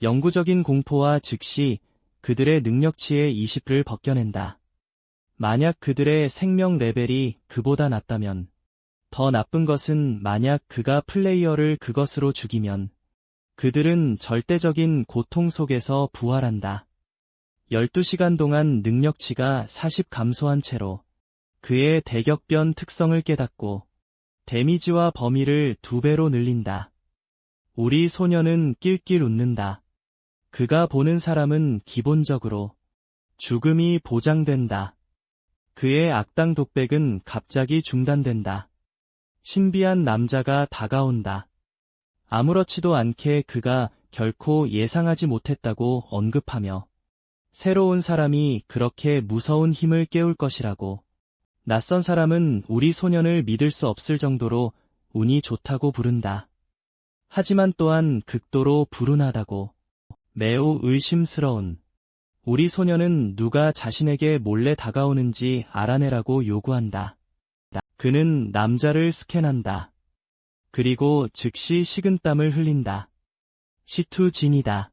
Speaker 1: 영구적인 공포와 즉시 그들의 능력치의 20를 벗겨낸다. 만약 그들의 생명 레벨이 그보다 낮다면, 더 나쁜 것은 만약 그가 플레이어를 그것으로 죽이면 그들은 절대적인 고통 속에서 부활한다. 12시간 동안 능력치가 40 감소한 채로 그의 대격변 특성을 깨닫고 데미지와 범위를 2배로 늘린다. 우리 소녀는 낄낄 웃는다. 그가 보는 사람은 기본적으로 죽음이 보장된다. 그의 악당 독백은 갑자기 중단된다. 신비한 남자가 다가온다. 아무렇지도 않게 그가 결코 예상하지 못했다고 언급하며 새로운 사람이 그렇게 무서운 힘을 깨울 것이라고. 낯선 사람은 우리 소년을 믿을 수 없을 정도로 운이 좋다고 부른다. 하지만 또한 극도로 불운하다고. 매우 의심스러운. 우리 소년은 누가 자신에게 몰래 다가오는지 알아내라고 요구한다. 그는 남자를 스캔한다. 그리고 즉시 식은땀을 흘린다. 시투진이다.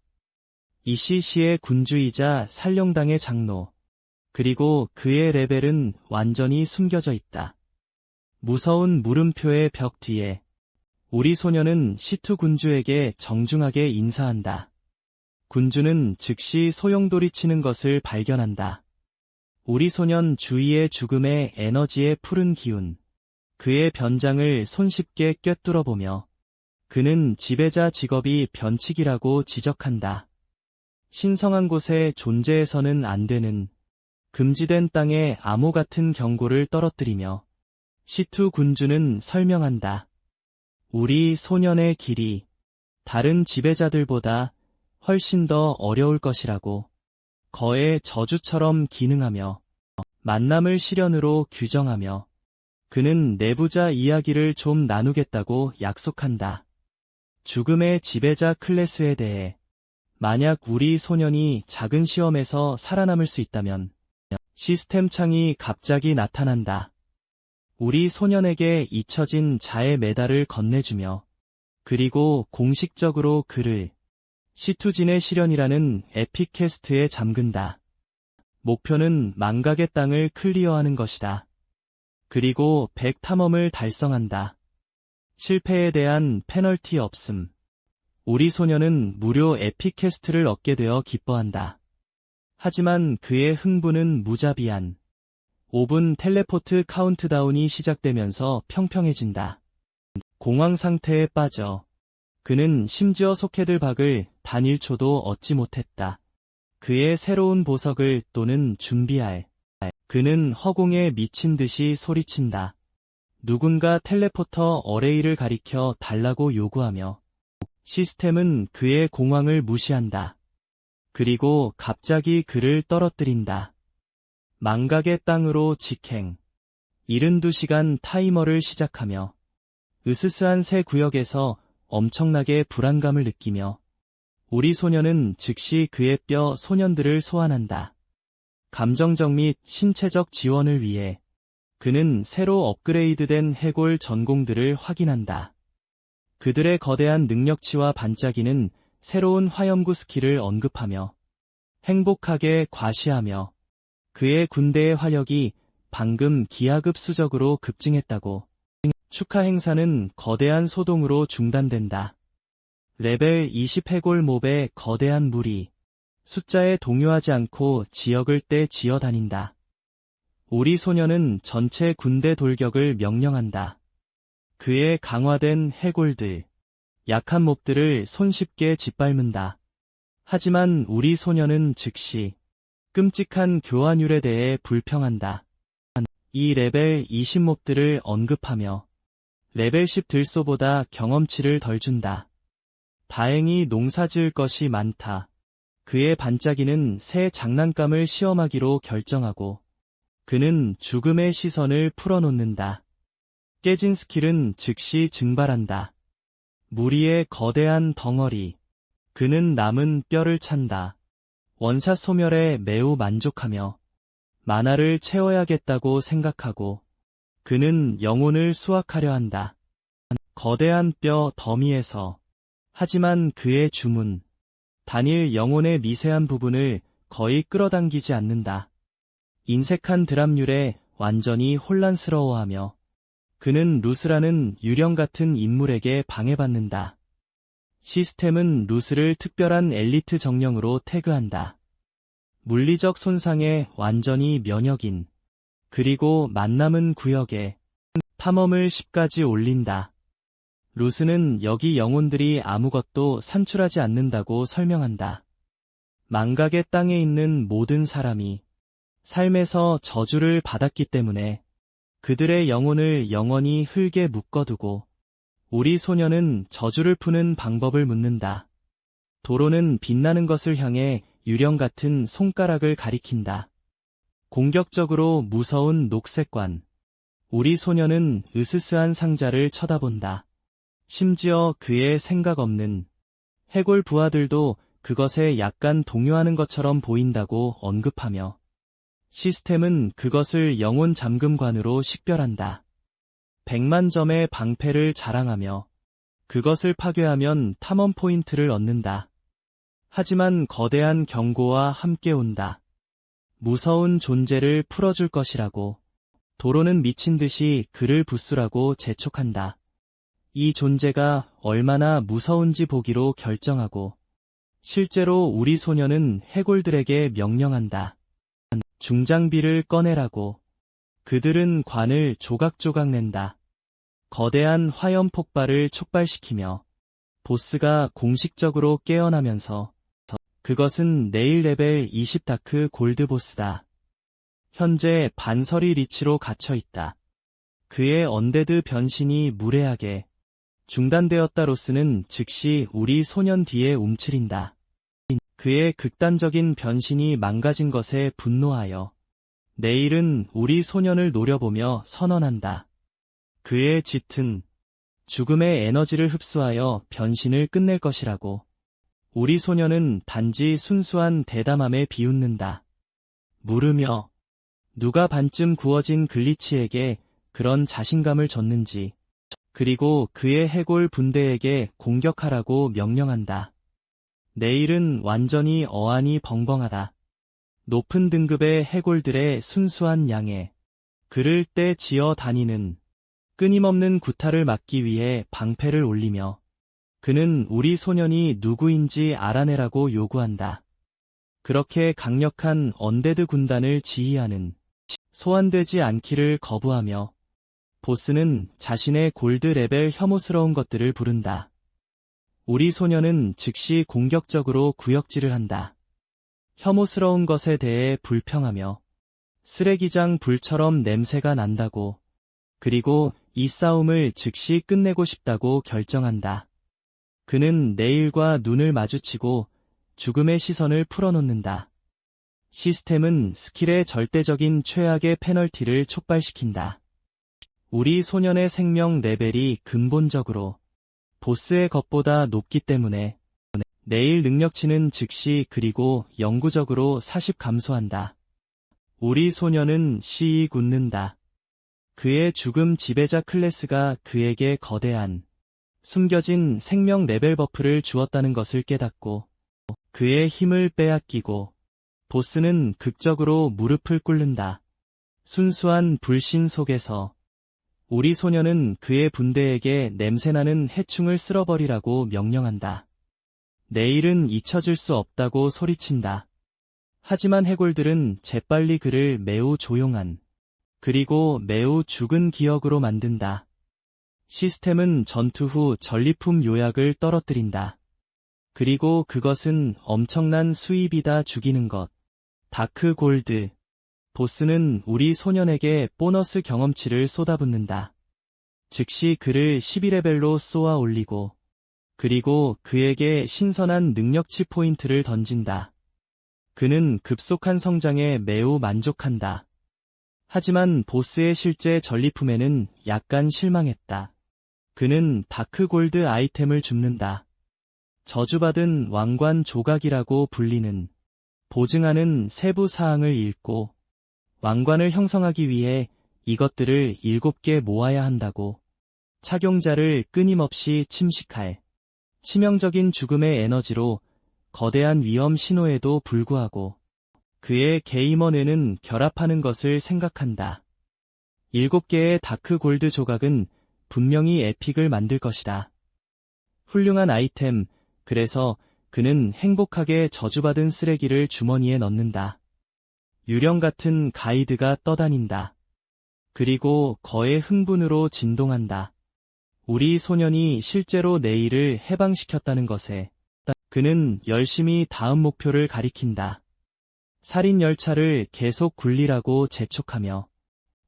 Speaker 1: ECC의 군주이자 살령당의 장로. 그리고 그의 레벨은 완전히 숨겨져 있다. 무서운 물음표의 벽 뒤에 우리 소녀는 시투 군주에게 정중하게 인사한다. 군주는 즉시 소용돌이치는 것을 발견한다. 우리 소년 주위의 죽음의 에너지의 푸른 기운. 그의 변장을 손쉽게 꿰뚫어보며 그는 지배자 직업이 변칙이라고 지적한다. 신성한 곳에 존재해서는 안 되는 금지된 땅에 암호 같은 경고를 떨어뜨리며 시투 군주는 설명한다. 우리 소년의 길이 다른 지배자들보다 훨씬 더 어려울 것이라고. 거의 저주처럼 기능하며 만남을 시련으로 규정하며 그는 내부자 이야기를 좀 나누겠다고 약속한다. 죽음의 지배자 클래스에 대해 만약 우리 소년이 작은 시험에서 살아남을 수 있다면 시스템 창이 갑자기 나타난다. 우리 소년에게 잊혀진 자의 메달을 건네주며 그리고 공식적으로 그를 시투진의 시련이라는 에픽 퀘스트에 잠근다. 목표는 망각의 땅을 클리어하는 것이다. 그리고 100 탐험을 달성한다. 실패에 대한 페널티 없음. 우리 소년은 무료 에픽 퀘스트를 얻게 되어 기뻐한다. 하지만 그의 흥분은 무자비한. 5분 텔레포트 카운트다운이 시작되면서 평평해진다. 공황 상태에 빠져 그는 심지어 소케들 박을 단 1초도 얻지 못했다. 그의 새로운 보석을 또는 준비할. 그는 허공에 미친 듯이 소리친다. 누군가 텔레포터 어레이를 가리켜 달라고 요구하며 시스템은 그의 공황을 무시한다. 그리고 갑자기 그를 떨어뜨린다. 망각의 땅으로 직행. 72시간 타이머를 시작하며 으스스한 새 구역에서 엄청나게 불안감을 느끼며 우리 소녀는 즉시 그의 뼈 소년들을 소환한다. 감정적 및 신체적 지원을 위해 그는 새로 업그레이드된 해골 전공들을 확인한다. 그들의 거대한 능력치와 반짝이는 새로운 화염구 스킬을 언급하며 행복하게 과시하며 그의 군대의 화력이 방금 기하급수적으로 급증했다고. 축하 행사는 거대한 소동으로 중단된다. 레벨 20 해골 몹의 거대한 무리. 숫자에 동요하지 않고 지역을 떼지어 다닌다. 우리 소녀는 전체 군대 돌격을 명령한다. 그의 강화된 해골들, 약한 몹들을 손쉽게 짓밟는다. 하지만 우리 소녀는 즉시 끔찍한 교환율에 대해 불평한다. 이 레벨 20 몹들을 언급하며 레벨 10 들소보다 경험치를 덜 준다. 다행히 농사 지을 것이 많다. 그의 반짝이는 새 장난감을 시험하기로 결정하고 그는 죽음의 시선을 풀어놓는다. 깨진 스킬은 즉시 증발한다. 무리의 거대한 덩어리. 그는 남은 뼈를 찬다. 원샷 소멸에 매우 만족하며 만화를 채워야겠다고 생각하고 그는 영혼을 수확하려 한다. 거대한 뼈 더미에서. 하지만 그의 주문. 단일 영혼의 미세한 부분을 거의 끌어당기지 않는다. 인색한 드랍률에 완전히 혼란스러워하며 그는 루스라는 유령 같은 인물에게 방해받는다. 시스템은 루스를 특별한 엘리트 정령으로 태그한다. 물리적 손상에 완전히 면역인. 그리고 만남은 구역에 탐험을 10까지 올린다. 루스는 여기 영혼들이 아무것도 산출하지 않는다고 설명한다. 망각의 땅에 있는 모든 사람이 삶에서 저주를 받았기 때문에 그들의 영혼을 영원히 흙에 묶어두고 우리 소녀는 저주를 푸는 방법을 묻는다. 도로는 빛나는 것을 향해 유령 같은 손가락을 가리킨다. 공격적으로 무서운 녹색관. 우리 소녀는 으스스한 상자를 쳐다본다. 심지어 그의 생각 없는 해골 부하들도 그것에 약간 동요하는 것처럼 보인다고 언급하며 시스템은 그것을 영혼 잠금관으로 식별한다. 100만 점의 방패를 자랑하며 그것을 파괴하면 탐험 포인트를 얻는다. 하지만 거대한 경고와 함께 온다. 무서운 존재를 풀어줄 것이라고. 도로는 미친 듯이 그를 부수라고 재촉한다. 이 존재가 얼마나 무서운지 보기로 결정하고 실제로 우리 소녀는 해골들에게 명령한다. 중장비를 꺼내라고. 그들은 관을 조각조각 낸다. 거대한 화염 폭발을 촉발시키며 보스가 공식적으로 깨어나면서 그것은 내일 레벨 20 다크 골드 보스다. 현재 반서리 리치로 갇혀있다. 그의 언데드 변신이 무례하게 중단되었다. 로스는 즉시 우리 소년 뒤에 움츠린다. 그의 극단적인 변신이 망가진 것에 분노하여 내일은 우리 소년을 노려보며 선언한다. 그의 짙은 죽음의 에너지를 흡수하여 변신을 끝낼 것이라고. 우리 소년은 단지 순수한 대담함에 비웃는다. 물으며 누가 반쯤 구워진 글리치에게 그런 자신감을 줬는지, 그리고 그의 해골 분대에게 공격하라고 명령한다. 내일은 완전히 어안이 벙벙하다. 높은 등급의 해골들의 순수한 양에 그를 떼지어 다니는 끊임없는 구타를 막기 위해 방패를 올리며 그는 우리 소년이 누구인지 알아내라고 요구한다. 그렇게 강력한 언데드 군단을 지휘하는 소환되지 않기를 거부하며 보스는 자신의 골드 레벨 혐오스러운 것들을 부른다. 우리 소녀는 즉시 공격적으로 구역질을 한다. 혐오스러운 것에 대해 불평하며 쓰레기장 불처럼 냄새가 난다고, 그리고 이 싸움을 즉시 끝내고 싶다고 결정한다. 그는 내일과 눈을 마주치고 죽음의 시선을 풀어놓는다. 시스템은 스킬의 절대적인 최악의 페널티를 촉발시킨다. 우리 소년의 생명 레벨이 근본적으로 보스의 것보다 높기 때문에 내일 능력치는 즉시 그리고 영구적으로 40 감소한다. 우리 소년은 시이 굳는다. 그의 죽음 지배자 클래스가 그에게 거대한 숨겨진 생명 레벨 버프를 주었다는 것을 깨닫고 그의 힘을 빼앗기고 보스는 극적으로 무릎을 꿇는다. 순수한 불신 속에서 우리 소년은 그의 분대에게 냄새나는 해충을 쓸어버리라고 명령한다. 내일은 잊혀질 수 없다고 소리친다. 하지만 해골들은 재빨리 그를 매우 조용한 그리고 매우 죽은 기억으로 만든다. 시스템은 전투 후 전리품 요약을 떨어뜨린다. 그리고 그것은 엄청난 수입이다. 죽이는 것. 다크 골드. 보스는 우리 소년에게 보너스 경험치를 쏟아붓는다. 즉시 그를 12레벨로 쏘아 올리고 그리고 그에게 신선한 능력치 포인트를 던진다. 그는 급속한 성장에 매우 만족한다. 하지만 보스의 실제 전리품에는 약간 실망했다. 그는 다크골드 아이템을 줍는다. 저주받은 왕관 조각이라고 불리는 보증하는 세부 사항을 읽고 왕관을 형성하기 위해 이것들을 7개 모아야 한다고 착용자를 끊임없이 침식할 치명적인 죽음의 에너지로 거대한 위험 신호에도 불구하고 그의 게이머 뇌는 결합하는 것을 생각한다. 7개의 다크 골드 조각은 분명히 에픽을 만들 것이다. 훌륭한 아이템, 그래서 그는 행복하게 저주받은 쓰레기를 주머니에 넣는다. 유령 같은 가이드가 떠다닌다. 그리고 거의 흥분으로 진동한다. 우리 소년이 실제로 내일을 해방시켰다는 것에 그는 열심히 다음 목표를 가리킨다. 살인 열차를 계속 굴리라고 재촉하며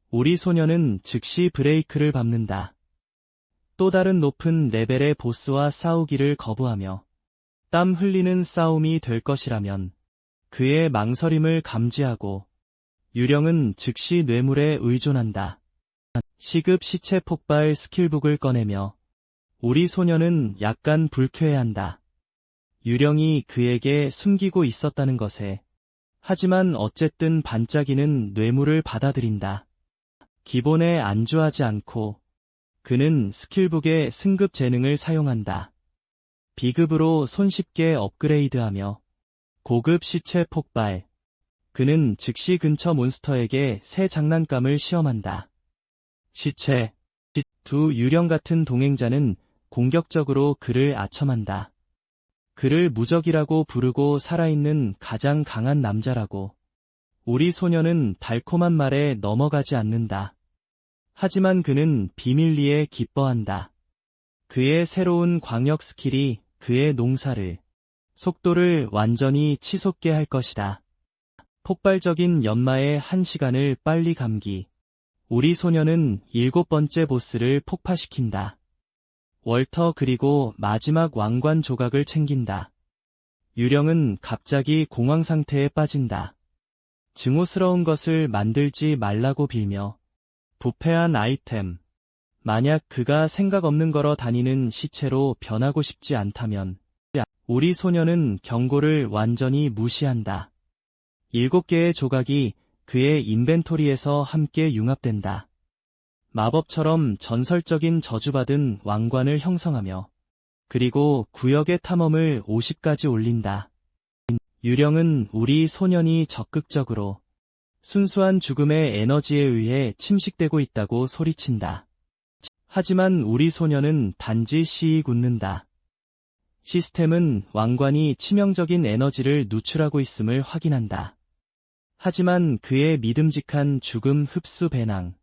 Speaker 1: 우리 소년은 즉시 브레이크를 밟는다. 또 다른 높은 레벨의 보스와 싸우기를 거부하며 땀 흘리는 싸움이 될 것이라면 그의 망설임을 감지하고 유령은 즉시 뇌물에 의존한다. 시급 시체 폭발 스킬북을 꺼내며 우리 소년은 약간 불쾌해한다. 유령이 그에게 숨기고 있었다는 것에 하지만 어쨌든 반짝이는 뇌물을 받아들인다. 기본에 안주하지 않고 그는 스킬북의 승급 재능을 사용한다. B급으로 손쉽게 업그레이드하며 고급 시체 폭발. 그는 즉시 근처 몬스터에게 새 장난감을 시험한다. 시체. 두 유령 같은 동행자는 공격적으로 그를 아첨한다. 그를 무적이라고 부르고 살아있는 가장 강한 남자라고. 우리 소년은 달콤한 말에 넘어가지 않는다. 하지만 그는 비밀리에 기뻐한다. 그의 새로운 광역 스킬이 그의 농사를, 속도를 완전히 치솟게 할 것이다. 폭발적인 연마의 1시간을 빨리 감기. 우리 소년은 7번째 보스를 폭파시킨다. 월터 그리고 마지막 왕관 조각을 챙긴다. 유령은 갑자기 공황 상태에 빠진다. 증오스러운 것을 만들지 말라고 빌며 부패한 아이템. 만약 그가 생각 없는 걸어 다니는 시체로 변하고 싶지 않다면 우리 소년은 경고를 완전히 무시한다. 7개의 조각이 그의 인벤토리에서 함께 융합된다. 마법처럼 전설적인 저주받은 왕관을 형성하며 그리고 구역의 탐험을 50까지 올린다. 유령은 우리 소년이 적극적으로 순수한 죽음의 에너지에 의해 침식되고 있다고 소리친다. 하지만 우리 소년은 단지 시이 굳는다. 시스템은 왕관이 치명적인 에너지를 누출하고 있음을 확인한다. 하지만 그의 믿음직한 죽음 흡수 배낭,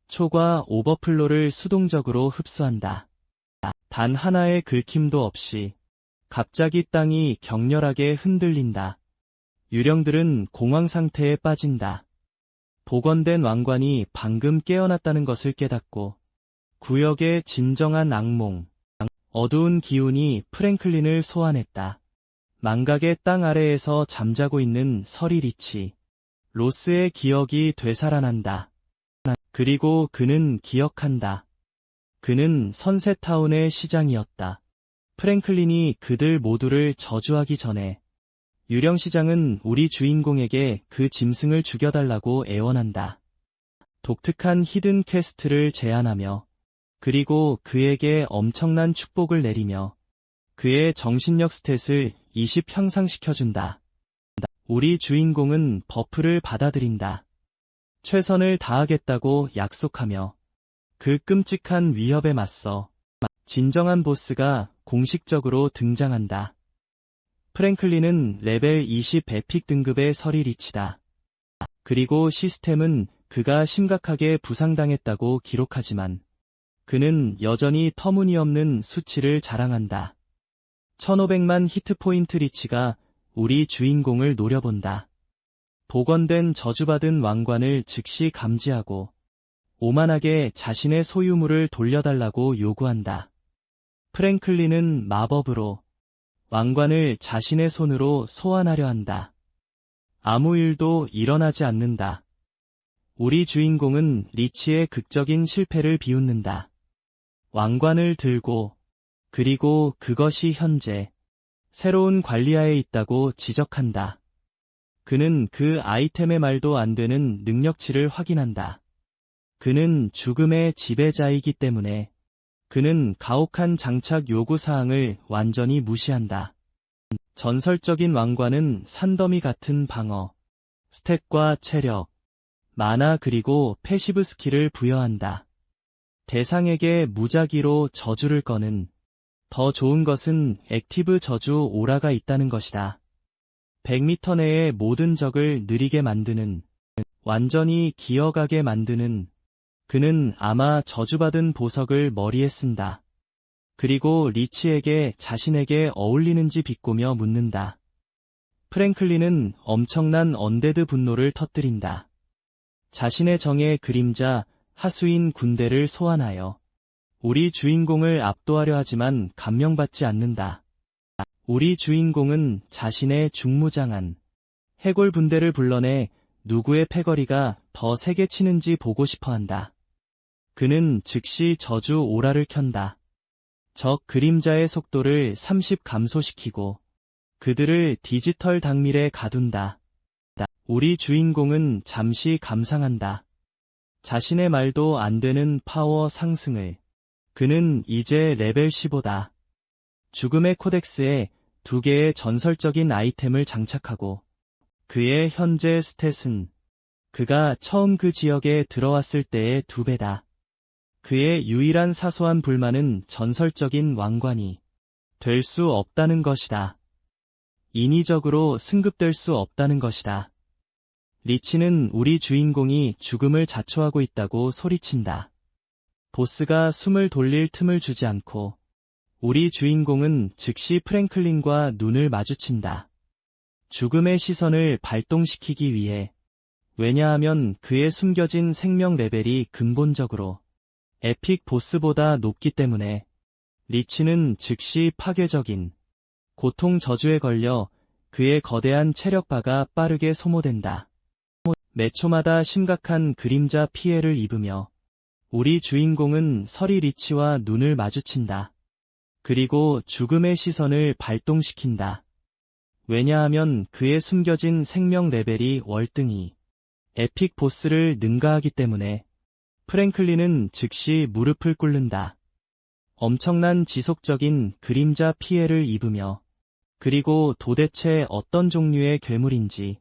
Speaker 1: 초과 오버플로를 수동적으로 흡수한다. 단 하나의 긁힘도 없이 갑자기 땅이 격렬하게 흔들린다. 유령들은 공황 상태에 빠진다. 복원된 왕관이 방금 깨어났다는 것을 깨닫고 구역의 진정한 악몽, 어두운 기운이 프랭클린을 소환했다. 망각의 땅 아래에서 잠자고 있는 서리 리치, 로스의 기억이 되살아난다. 그리고 그는 기억한다. 그는 선셋타운의 시장이었다. 프랭클린이 그들 모두를 저주하기 전에 유령시장은 우리 주인공에게 그 짐승을 죽여달라고 애원한다. 독특한 히든 퀘스트를 제안하며 그리고 그에게 엄청난 축복을 내리며 그의 정신력 스탯을 20 향상시켜준다. 우리 주인공은 버프를 받아들인다. 최선을 다하겠다고 약속하며 그 끔찍한 위협에 맞서 진정한 보스가 공식적으로 등장한다. 프랭클린은 레벨 20 에픽 등급의 서리 리치다. 그리고 시스템은 그가 심각하게 부상당했다고 기록하지만 그는 여전히 터무니없는 수치를 자랑한다. 1500만 히트포인트 리치가 우리 주인공을 노려본다. 복원된 저주받은 왕관을 즉시 감지하고 오만하게 자신의 소유물을 돌려달라고 요구한다. 프랭클린은 마법으로 왕관을 자신의 손으로 소환하려 한다. 아무 일도 일어나지 않는다. 우리 주인공은 리치의 극적인 실패를 비웃는다. 왕관을 들고 그리고 그것이 현재 새로운 관리하에 있다고 지적한다. 그는 그 아이템의 말도 안 되는 능력치를 확인한다. 그는 죽음의 지배자이기 때문에 그는 가혹한 장착 요구사항을 완전히 무시한다. 전설적인 왕관은 산더미 같은 방어, 스탯과 체력, 마나 그리고 패시브 스킬을 부여한다. 대상에게 무작위로 저주를 거는 더 좋은 것은 액티브 저주 오라가 있다는 것이다. 100m 내의 모든 적을 느리게 만드는, 완전히 기어가게 만드는, 그는 아마 저주받은 보석을 머리에 쓴다. 그리고 리치에게 자신에게 어울리는지 비꼬며 묻는다. 프랭클린은 엄청난 언데드 분노를 터뜨린다. 자신의 정의 그림자, 하수인 군대를 소환하여 우리 주인공을 압도하려 하지만 감명받지 않는다. 우리 주인공은 자신의 중무장한 해골 분대를 불러내 누구의 패거리가 더 세게 치는지 보고 싶어 한다. 그는 즉시 저주 오라를 켠다. 적 그림자의 속도를 30 감소시키고 그들을 디지털 당밀에 가둔다. 우리 주인공은 잠시 감상한다. 자신의 말도 안 되는 파워 상승을. 그는 이제 레벨 15다. 죽음의 코덱스에 2개의 전설적인 아이템을 장착하고 그의 현재 스탯은 그가 처음 그 지역에 들어왔을 때의 2배다. 그의 유일한 사소한 불만은 전설적인 왕관이 될 수 없다는 것이다. 인위적으로 승급될 수 없다는 것이다. 리치는 우리 주인공이 죽음을 자초하고 있다고 소리친다. 보스가 숨을 돌릴 틈을 주지 않고 우리 주인공은 즉시 프랭클린과 눈을 마주친다. 죽음의 시선을 발동시키기 위해. 왜냐하면 그의 숨겨진 생명 레벨이 근본적으로 에픽 보스보다 높기 때문에 리치는 즉시 파괴적인 고통 저주에 걸려 그의 거대한 체력바가 빠르게 소모된다. 매 초마다 심각한 그림자 피해를 입으며 우리 주인공은 서리 리치와 눈을 마주친다. 그리고 죽음의 시선을 발동시킨다. 왜냐하면 그의 숨겨진 생명 레벨이 월등히 에픽 보스를 능가하기 때문에 프랭클린은 즉시 무릎을 꿇는다. 엄청난 지속적인 그림자 피해를 입으며 그리고 도대체 어떤 종류의 괴물인지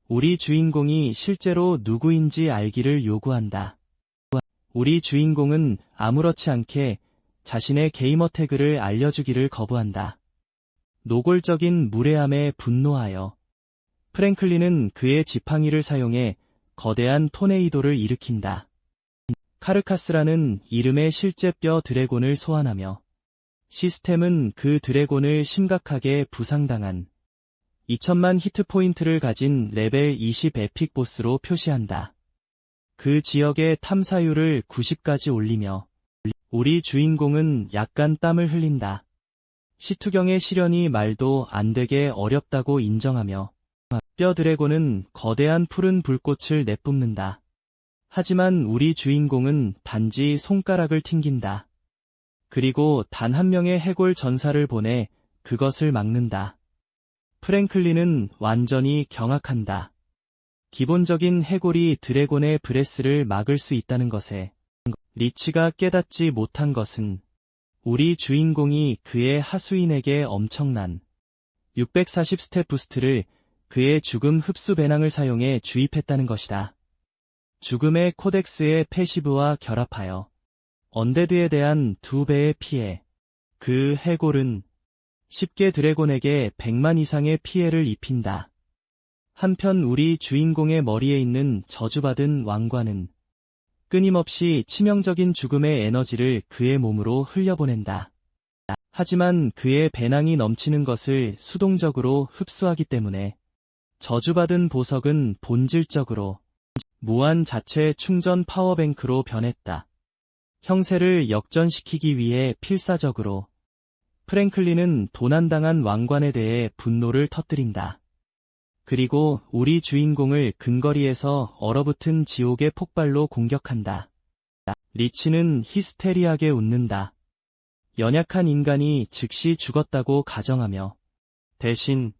Speaker 1: 우리 주인공이 실제로 누구인지 알기를 요구한다. 우리 주인공은 아무렇지 않게 자신의 게이머 태그를 알려주기를 거부한다. 노골적인 무례함에 분노하여 프랭클린은 그의 지팡이를 사용해 거대한 토네이도를 일으킨다. 카르카스라는 이름의 실제 뼈 드래곤을 소환하며 시스템은 그 드래곤을 심각하게 부상당한 2000만 히트포인트를 가진 레벨 20 에픽 보스로 표시한다. 그 지역의 탐사율을 90까지 올리며 우리 주인공은 약간 땀을 흘린다. 시투경의 시련이 말도 안 되게 어렵다고 인정하며 뼈 드래곤은 거대한 푸른 불꽃을 내뿜는다. 하지만 우리 주인공은 단지 손가락을 튕긴다. 그리고 단 한 명의 해골 전사를 보내 그것을 막는다. 프랭클린은 완전히 경악한다. 기본적인 해골이 드래곤의 브레스를 막을 수 있다는 것에 리치가 깨닫지 못한 것은 우리 주인공이 그의 하수인에게 엄청난 640 스텝 부스트를 그의 죽음 흡수 배낭을 사용해 주입했다는 것이다. 죽음의 코덱스의 패시브와 결합하여 언데드에 대한 2배의 피해. 그 해골은 쉽게 드래곤에게 100만 이상의 피해를 입힌다. 한편 우리 주인공의 머리에 있는 저주받은 왕관은 끊임없이 치명적인 죽음의 에너지를 그의 몸으로 흘려보낸다. 하지만 그의 배낭이 넘치는 것을 수동적으로 흡수하기 때문에 저주받은 보석은 본질적으로 무한 자체 충전 파워뱅크로 변했다. 형세를 역전시키기 위해 필사적으로 프랭클린은 도난당한 왕관에 대해 분노를 터뜨린다. 그리고 우리 주인공을 근거리에서 얼어붙은 지옥의 폭발로 공격한다. 리치는 히스테리하게 웃는다. 연약한 인간이 즉시 죽었다고 가정하며 대신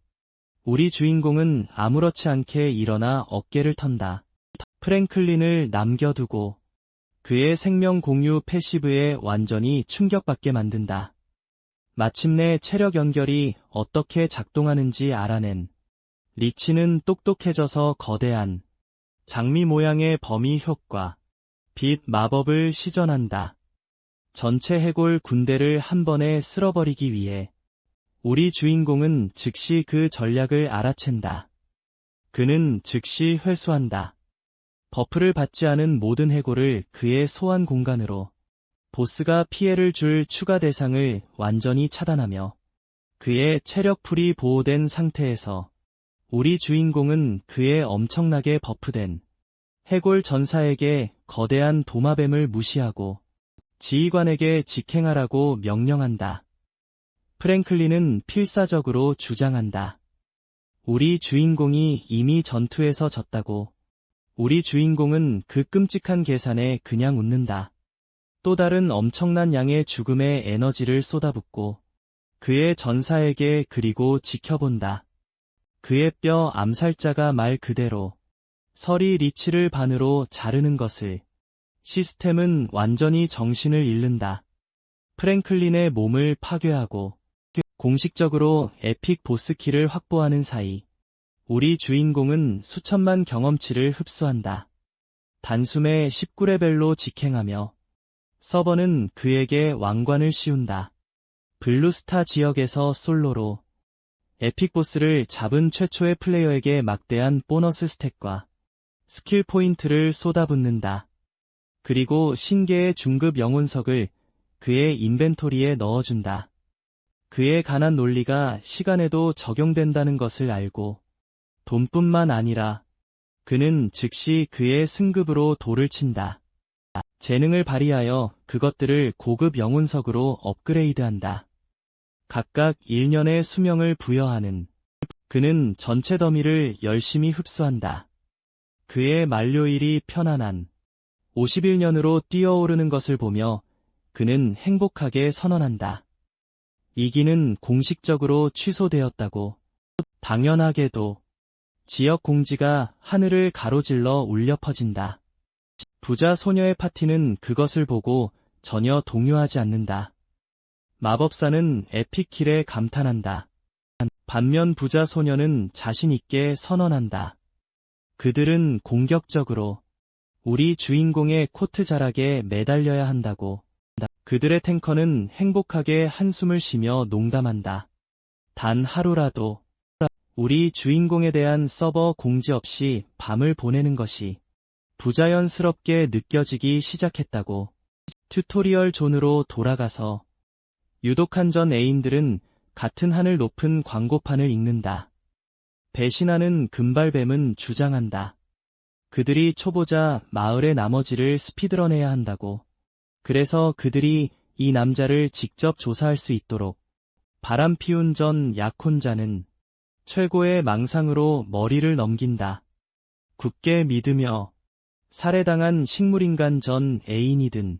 Speaker 1: 우리 주인공은 아무렇지 않게 일어나 어깨를 턴다. 프랭클린을 남겨두고 그의 생명 공유 패시브에 완전히 충격받게 만든다. 마침내 체력 연결이 어떻게 작동하는지 알아낸 리치는 똑똑해져서 거대한 장미 모양의 범위 효과, 빛 마법을 시전한다. 전체 해골 군대를 한 번에 쓸어버리기 위해 우리 주인공은 즉시 그 전략을 알아챈다. 그는 즉시 회수한다. 버프를 받지 않은 모든 해골을 그의 소환 공간으로 보스가 피해를 줄 추가 대상을 완전히 차단하며 그의 체력풀이 보호된 상태에서 우리 주인공은 그의 엄청나게 버프된 해골 전사에게 거대한 도마뱀을 무시하고 지휘관에게 직행하라고 명령한다. 프랭클린은 필사적으로 주장한다. 우리 주인공이 이미 전투에서 졌다고. 우리 주인공은 그 끔찍한 계산에 그냥 웃는다. 또 다른 엄청난 양의 죽음의 에너지를 쏟아붓고 그의 전사에게 그리고 지켜본다. 그의 뼈 암살자가 말 그대로 서리 리치를 반으로 자르는 것을 시스템은 완전히 정신을 잃는다. 프랭클린의 몸을 파괴하고 공식적으로 에픽 보스키를 확보하는 사이 우리 주인공은 수천만 경험치를 흡수한다. 단숨에 19레벨로 직행하며 서버는 그에게 왕관을 씌운다. 블루스타 지역에서 솔로로 에픽 보스를 잡은 최초의 플레이어에게 막대한 보너스 스택과 스킬 포인트를 쏟아붓는다. 그리고 신계의 중급 영혼석을 그의 인벤토리에 넣어준다. 그의 간한 논리가 시간에도 적용된다는 것을 알고 돈뿐만 아니라 그는 즉시 그의 승급으로 돌을 친다. 재능을 발휘하여 그것들을 고급 영혼석으로 업그레이드한다. 각각 1년의 수명을 부여하는 그는 전체 더미를 열심히 흡수한다. 그의 만료일이 편안한 51년으로 뛰어오르는 것을 보며 그는 행복하게 선언한다. 이기는 공식적으로 취소되었다고. 당연하게도 지역 공지가 하늘을 가로질러 울려 퍼진다. 부자 소녀의 파티는 그것을 보고 전혀 동요하지 않는다. 마법사는 에픽킬에 감탄한다. 반면 부자 소녀는 자신 있게 선언한다. 그들은 공격적으로 우리 주인공의 코트 자락에 매달려야 한다고. 그들의 탱커는 행복하게 한숨을 쉬며 농담한다. 단 하루라도 우리 주인공에 대한 서버 공지 없이 밤을 보내는 것이 부자연스럽게 느껴지기 시작했다고. 튜토리얼 존으로 돌아가서 유독한 전 애인들은 같은 하늘 높은 광고판을 읽는다. 배신하는 금발뱀은 주장한다. 그들이 초보자 마을의 나머지를 스피드런해야 한다고. 그래서 그들이 이 남자를 직접 조사할 수 있도록 바람 피운 전 약혼자는 최고의 망상으로 머리를 넘긴다. 굳게 믿으며 살해당한 식물인간 전 애인이든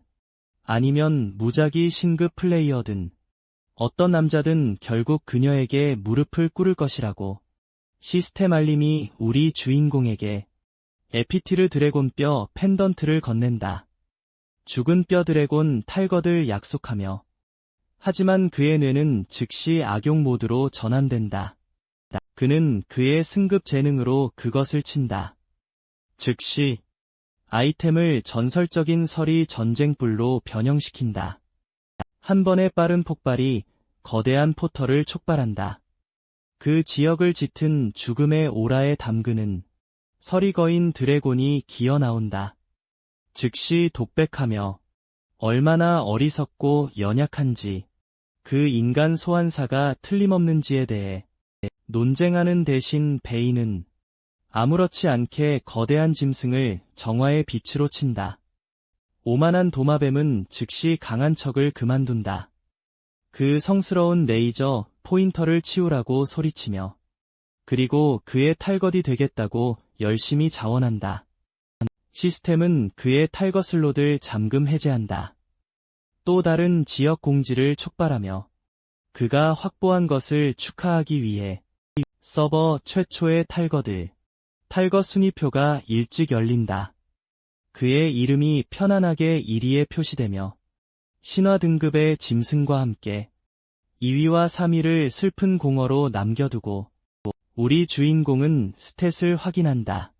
Speaker 1: 아니면 무작위 신급 플레이어든 어떤 남자든 결국 그녀에게 무릎을 꿇을 것이라고 시스템 알림이 우리 주인공에게 에피티르 드래곤 뼈 펜던트를 건넨다. 죽은 뼈 드래곤 탈것을 약속하며 하지만 그의 뇌는 즉시 악용 모드로 전환된다. 그는 그의 승급 재능으로 그것을 친다. 즉시 아이템을 전설적인 서리 전쟁불로 변형시킨다. 한 번의 빠른 폭발이 거대한 포털을 촉발한다. 그 지역을 짙은 죽음의 오라에 담그는 서리 거인 드래곤이 기어 나온다. 즉시 독백하며 얼마나 어리석고 연약한지 그 인간 소환사가 틀림없는지에 대해 논쟁하는 대신 베인은 아무렇지 않게 거대한 짐승을 정화의 빛으로 친다. 오만한 도마뱀은 즉시 강한 척을 그만둔다. 그 성스러운 레이저 포인터를 치우라고 소리치며 그리고 그의 탈것이 되겠다고 열심히 자원한다. 시스템은 그의 탈것 슬롯을 잠금 해제한다. 또 다른 지역 공지를 촉발하며 그가 확보한 것을 축하하기 위해 서버 최초의 탈것 순위표가 일찍 열린다. 그의 이름이 편안하게 1위에 표시되며 신화 등급의 짐승과 함께 2위와 3위를 슬픈 공허로 남겨두고 우리 주인공은 스탯을 확인한다.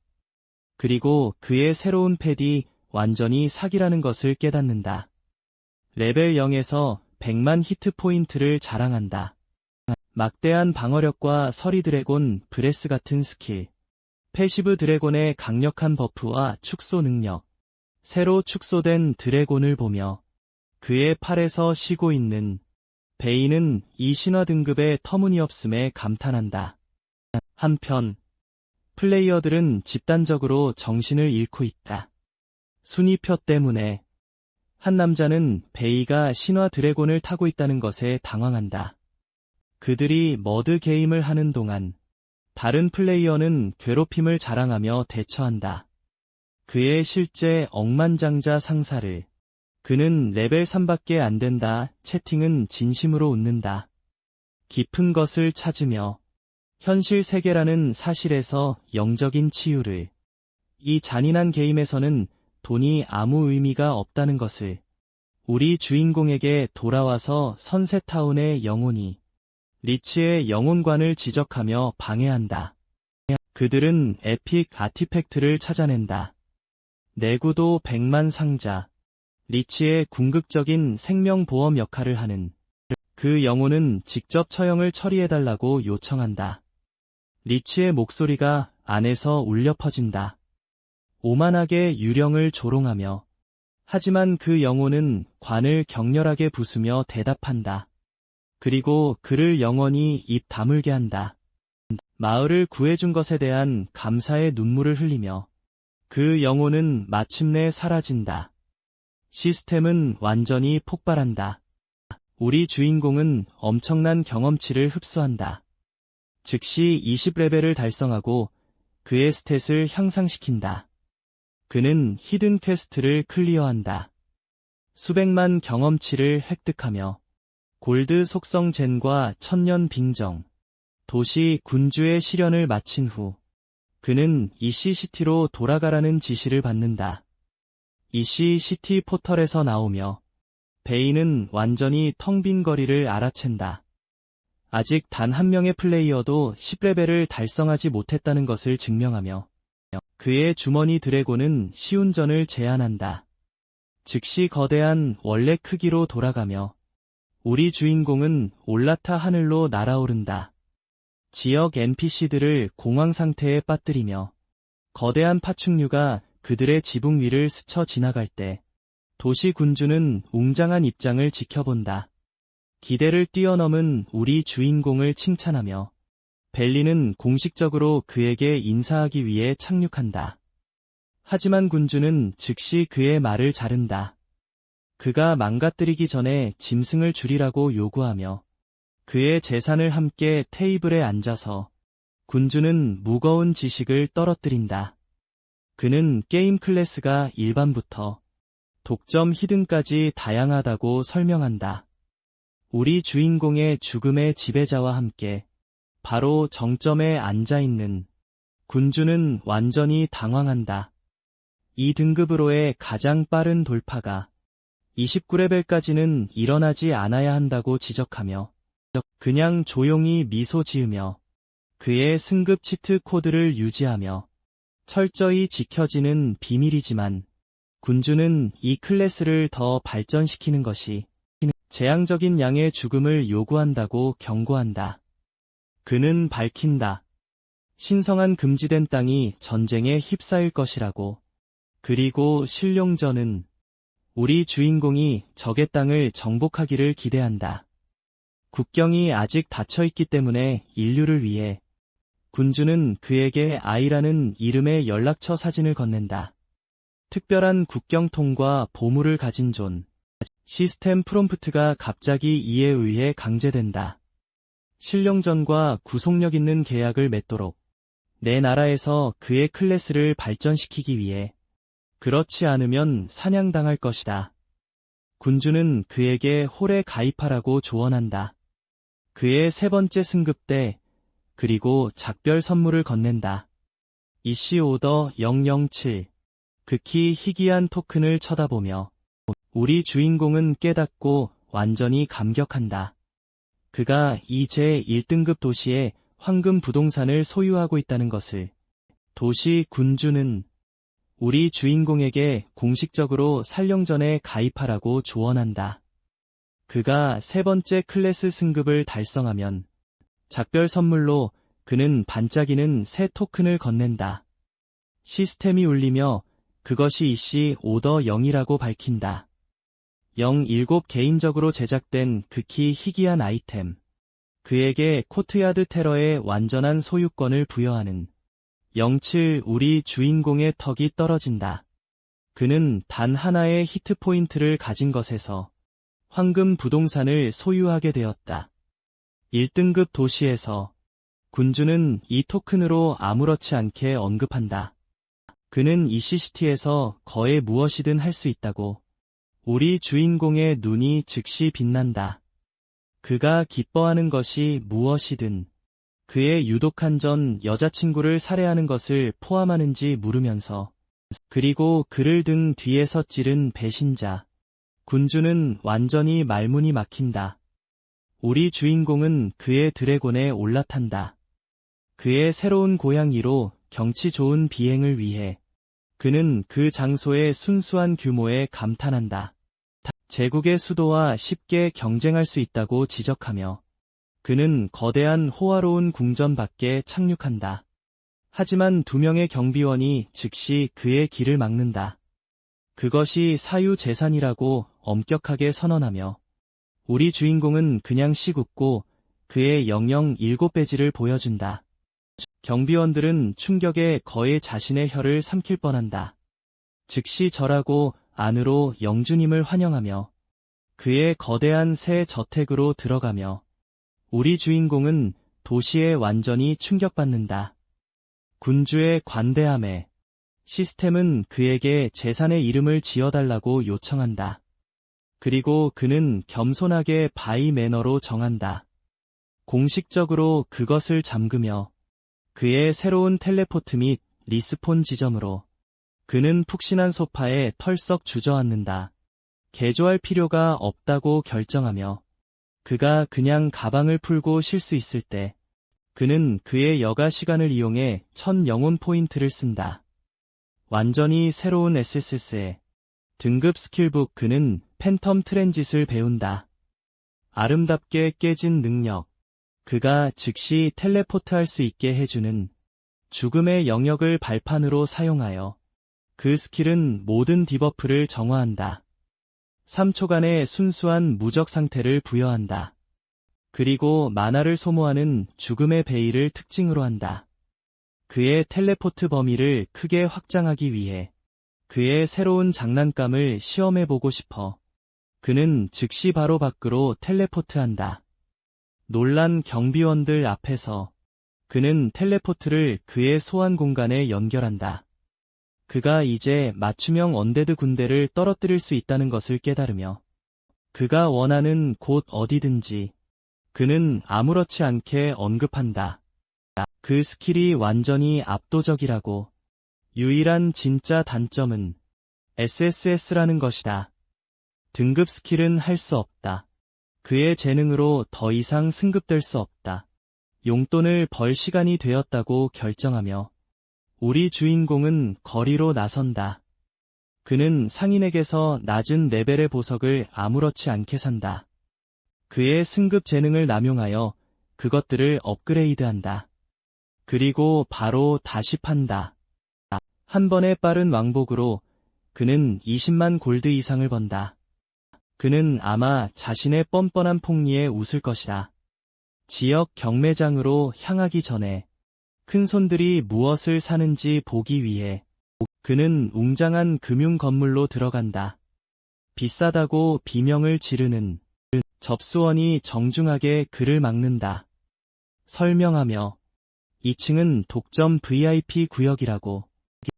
Speaker 1: 그리고 그의 새로운 펫이 완전히 사기라는 것을 깨닫는다. 레벨 0에서 100만 히트 포인트를 자랑한다. 막대한 방어력과 서리 드래곤 브레스 같은 스킬, 패시브 드래곤의 강력한 버프와 축소 능력, 새로 축소된 드래곤을 보며 그의 팔에서 쉬고 있는 베인은 이 신화 등급의 터무니없음에 감탄한다. 한편 플레이어들은 집단적으로 정신을 잃고 있다. 순위표 때문에 한 남자는 베이가 신화 드래곤을 타고 있다는 것에 당황한다. 그들이 머드 게임을 하는 동안 다른 플레이어는 괴롭힘을 자랑하며 대처한다. 그의 실제 억만장자 상사를 그는 레벨 3밖에 안 된다. 채팅은 진심으로 웃는다. 깊은 것을 찾으며 현실 세계라는 사실에서 영적인 치유를. 이 잔인한 게임에서는 돈이 아무 의미가 없다는 것을 우리 주인공에게 돌아와서 선셋타운의 영혼이 리치의 영혼관을 지적하며 방해한다. 그들은 에픽 아티팩트를 찾아낸다. 내구도 100만 상자, 리치의 궁극적인 생명보험 역할을 하는 그 영혼은 직접 처형을 처리해달라고 요청한다. 리치의 목소리가 안에서 울려 퍼진다. 오만하게 유령을 조롱하며 하지만 그 영혼은 관을 격렬하게 부수며 대답한다. 그리고 그를 영원히 입 다물게 한다. 마을을 구해준 것에 대한 감사의 눈물을 흘리며 그 영혼은 마침내 사라진다. 시스템은 완전히 폭발한다. 우리 주인공은 엄청난 경험치를 흡수한다. 즉시 20레벨을 달성하고 그의 스탯을 향상시킨다. 그는 히든 퀘스트를 클리어한다. 수백만 경험치를 획득하며 골드 속성 젠과 천년 빙정, 도시 군주의 시련을 마친 후 그는 이시시티로 돌아가라는 지시를 받는다. 이시시티 포털에서 나오며 베인은 완전히 텅 빈 거리를 알아챈다. 아직 단 한 명의 플레이어도 10레벨을 달성하지 못했다는 것을 증명하며 그의 주머니 드래곤은 시운전을 제안한다. 즉시 거대한 원래 크기로 돌아가며 우리 주인공은 올라타 하늘로 날아오른다. 지역 NPC들을 공황 상태에 빠뜨리며 거대한 파충류가 그들의 지붕 위를 스쳐 지나갈 때 도시 군주는 웅장한 입장을 지켜본다. 기대를 뛰어넘은 우리 주인공을 칭찬하며 벨리는 공식적으로 그에게 인사하기 위해 착륙한다. 하지만 군주는 즉시 그의 말을 자른다. 그가 망가뜨리기 전에 짐승을 줄이라고 요구하며 그의 재산을 함께 테이블에 앉아서 군주는 무거운 지식을 떨어뜨린다. 그는 게임 클래스가 일반부터 독점 히든까지 다양하다고 설명한다. 우리 주인공의 죽음의 지배자와 함께 바로 정점에 앉아있는 군주는 완전히 당황한다. 이 등급으로의 가장 빠른 돌파가 29레벨까지는 일어나지 않아야 한다고 지적하며 그냥 조용히 미소 지으며 그의 승급 치트 코드를 유지하며 철저히 지켜지는 비밀이지만 군주는 이 클래스를 더 발전시키는 것이 재앙적인 양의 죽음을 요구한다고 경고한다. 그는 밝힌다. 신성한 금지된 땅이 전쟁에 휩싸일 것이라고. 그리고 신룡전은 우리 주인공이 적의 땅을 정복하기를 기대한다. 국경이 아직 닫혀있기 때문에 인류를 위해 군주는 그에게 아이라는 이름의 연락처 사진을 건넨다. 특별한 국경통과 보물을 가진 존. 시스템 프롬프트가 갑자기 이에 의해 강제된다. 신령전과 구속력 있는 계약을 맺도록 내 나라에서 그의 클래스를 발전시키기 위해. 그렇지 않으면 사냥당할 것이다. 군주는 그에게 홀에 가입하라고 조언한다. 그의 세 번째 승급 때 그리고 작별 선물을 건넨다. 이시 오더 007 극히 희귀한 토큰을 쳐다보며 우리 주인공은 깨닫고 완전히 감격한다. 그가 이 제1등급 도시의 황금 부동산을 소유하고 있다는 것을. 도시 군주는 우리 주인공에게 공식적으로 살령전에 가입하라고 조언한다. 그가 세 번째 클래스 승급을 달성하면 작별 선물로 그는 반짝이는 새 토큰을 건넨다. 시스템이 울리며 그것이 이씨 오더 0이라고 밝힌다. 07 개인적으로 제작된 극히 희귀한 아이템. 그에게 코트야드 테러의 완전한 소유권을 부여하는 07 우리 주인공의 턱이 떨어진다. 그는 단 하나의 히트 포인트를 가진 것에서 황금 부동산을 소유하게 되었다. 1등급 도시에서 군주는 이 토큰으로 아무렇지 않게 언급한다. 그는 이 시시티에서 거의 무엇이든 할 수 있다고. 우리 주인공의 눈이 즉시 빛난다. 그가 기뻐하는 것이 무엇이든 그의 유독한 전 여자친구를 살해하는 것을 포함하는지 물으면서 그리고 그를 등 뒤에서 찌른 배신자. 군주는 완전히 말문이 막힌다. 우리 주인공은 그의 드래곤에 올라탄다. 그의 새로운 고양이로 경치 좋은 비행을 위해 그는 그 장소의 순수한 규모에 감탄한다. 제국의 수도와 쉽게 경쟁할 수 있다고 지적하며 그는 거대한 호화로운 궁전 밖에 착륙한다. 하지만 2명의 경비원이 즉시 그의 길을 막는다. 그것이 사유재산이라고 엄격하게 선언하며 우리 주인공은 그냥 씩 웃고 그의 007배지를 보여준다. 경비원들은 충격에 거의 자신의 혀를 삼킬 뻔한다. 즉시 절하고 안으로 영주님을 환영하며 그의 거대한 새 저택으로 들어가며 우리 주인공은 도시에 완전히 충격받는다. 군주의 관대함에 시스템은 그에게 재산의 이름을 지어달라고 요청한다. 그리고 그는 겸손하게 바이 매너로 정한다. 공식적으로 그것을 잠그며 그의 새로운 텔레포트 및 리스폰 지점으로 그는 푹신한 소파에 털썩 주저앉는다. 개조할 필요가 없다고 결정하며 그가 그냥 가방을 풀고 쉴 수 있을 때 그는 그의 여가 시간을 이용해 1000 영혼 포인트를 쓴다. 완전히 새로운 SSS에 등급 스킬북 그는 팬텀 트랜짓을 배운다. 아름답게 깨진 능력. 그가 즉시 텔레포트할 수 있게 해주는 죽음의 영역을 발판으로 사용하여 그 스킬은 모든 디버프를 정화한다. 3초간의 순수한 무적 상태를 부여한다. 그리고 마나를 소모하는 죽음의 베일을 특징으로 한다. 그의 텔레포트 범위를 크게 확장하기 위해 그의 새로운 장난감을 시험해보고 싶어 그는 즉시 바로 밖으로 텔레포트한다. 놀란 경비원들 앞에서 그는 텔레포트를 그의 소환 공간에 연결한다. 그가 이제 맞춤형 언데드 군대를 떨어뜨릴 수 있다는 것을 깨달으며 그가 원하는 곳 어디든지 그는 아무렇지 않게 언급한다. 그 스킬이 완전히 압도적이라고. 유일한 진짜 단점은 SSS라는 것이다. 등급 스킬은 할 수 없다. 그의 재능으로 더 이상 승급될 수 없다. 용돈을 벌 시간이 되었다고 결정하며 우리 주인공은 거리로 나선다. 그는 상인에게서 낮은 레벨의 보석을 아무렇지 않게 산다. 그의 승급 재능을 남용하여 그것들을 업그레이드한다. 그리고 바로 다시 판다. 한 번의 빠른 왕복으로 그는 20만 골드 이상을 번다. 그는 아마 자신의 뻔뻔한 폭리에 웃을 것이다. 지역 경매장으로 향하기 전에 큰 손들이 무엇을 사는지 보기 위해 그는 웅장한 금융 건물로 들어간다. 비싸다고 비명을 지르는 접수원이 정중하게 그를 막는다. 설명하며 2층은 독점 VIP 구역이라고.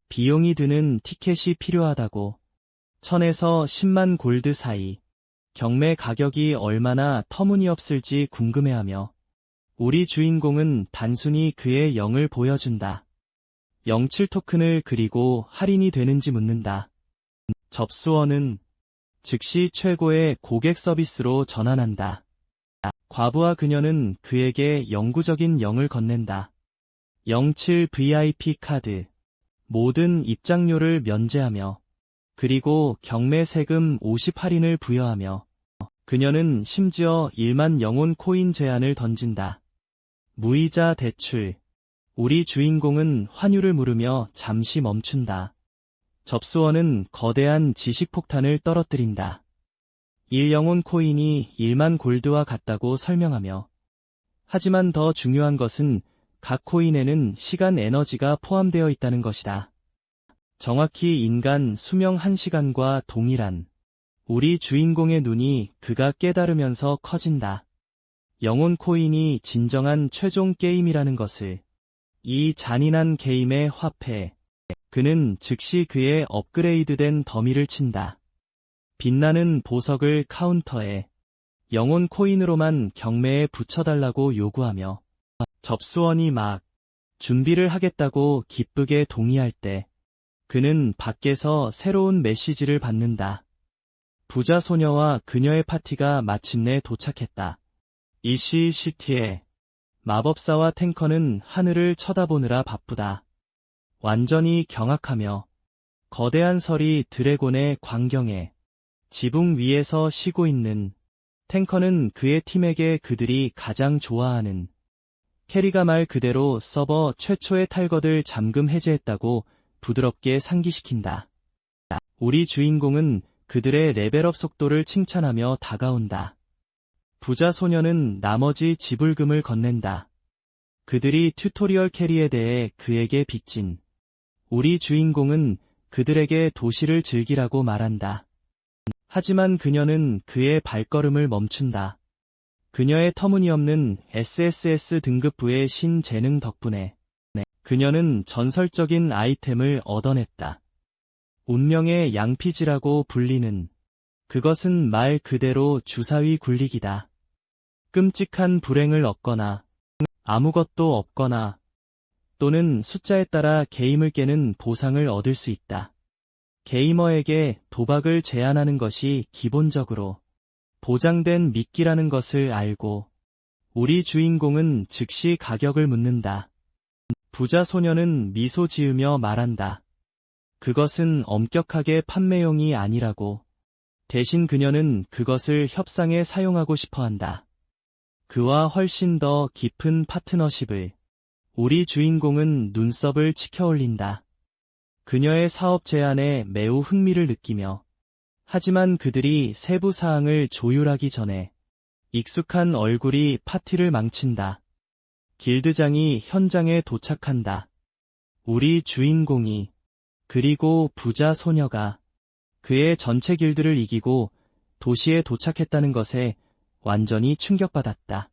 Speaker 1: 비용이 드는 티켓이 필요하다고. 1000에서 10만 골드 사이. 경매 가격이 얼마나 터무니없을지 궁금해하며 우리 주인공은 단순히 그의 영을 보여준다. 07 토큰을 그리고 할인이 되는지 묻는다. 접수원은 즉시 최고의 고객 서비스로 전환한다. 과부하 그녀는 그에게 영구적인 영을 건넨다. 07 VIP 카드. 모든 입장료를 면제하며 그리고 경매 세금 50 할인을 부여하며 그녀는 심지어 1만 영혼 코인 제안을 던진다. 무이자 대출. 우리 주인공은 환율을 물으며 잠시 멈춘다. 접수원은 거대한 지식폭탄을 떨어뜨린다. 1영혼 코인이 1만 골드와 같다고 설명하며 하지만 더 중요한 것은 각 코인에는 시간 에너지가 포함되어 있다는 것이다. 정확히 인간 수명 1시간과 동일한. 우리 주인공의 눈이 그가 깨달으면서 커진다. 영혼 코인이 진정한 최종 게임이라는 것을. 이 잔인한 게임의 화폐. 그는 즉시 그의 업그레이드된 더미를 친다. 빛나는 보석을 카운터에 영혼 코인으로만 경매에 붙여달라고 요구하며 접수원이 막 준비를 하겠다고 기쁘게 동의할 때 그는 밖에서 새로운 메시지를 받는다. 부자 소녀와 그녀의 파티가 마침내 도착했다. 이시 시티에 마법사와 탱커는 하늘을 쳐다보느라 바쁘다. 완전히 경악하며 거대한 설이 드래곤의 광경에 지붕 위에서 쉬고 있는 탱커는 그의 팀에게 그들이 가장 좋아하는 캐리가 말 그대로 서버 최초의 탈것을 잠금 해제했다고 부드럽게 상기시킨다. 우리 주인공은 그들의 레벨업 속도를 칭찬하며 다가온다. 부자 소녀는 나머지 지불금을 건넨다. 그들이 튜토리얼 캐리에 대해 그에게 빚진 우리 주인공은 그들에게 도시를 즐기라고 말한다. 하지만 그녀는 그의 발걸음을 멈춘다. 그녀의 터무니없는 SSS 등급부의 신재능 덕분에 그녀는 전설적인 아이템을 얻어냈다. 운명의 양피지라고 불리는 그것은 말 그대로 주사위 굴리기다. 끔찍한 불행을 얻거나 아무것도 없거나 또는 숫자에 따라 게임을 깨는 보상을 얻을 수 있다. 게이머에게 도박을 제한하는 것이 기본적으로 보장된 미끼라는 것을 알고 우리 주인공은 즉시 가격을 묻는다. 부자 소녀는 미소 지으며 말한다. 그것은 엄격하게 판매용이 아니라고. 대신 그녀는 그것을 협상에 사용하고 싶어 한다. 그와 훨씬 더 깊은 파트너십을. 우리 주인공은 눈썹을 치켜올린다. 그녀의 사업 제안에 매우 흥미를 느끼며 하지만 그들이 세부 사항을 조율하기 전에 익숙한 얼굴이 파티를 망친다. 길드장이 현장에 도착한다. 우리 주인공이 그리고 부자 소녀가 그의 전체 길드를 이기고 도시에 도착했다는 것에 완전히 충격받았다.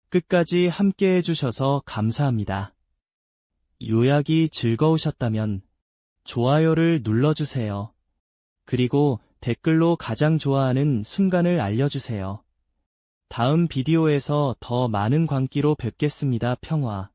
Speaker 1: 끝까지 함께 해주셔서 감사합니다. 요약이 즐거우셨다면 좋아요를 눌러주세요. 그리고 댓글로 가장 좋아하는 순간을 알려주세요. 다음 비디오에서 더 많은 광기로 뵙겠습니다. 평화.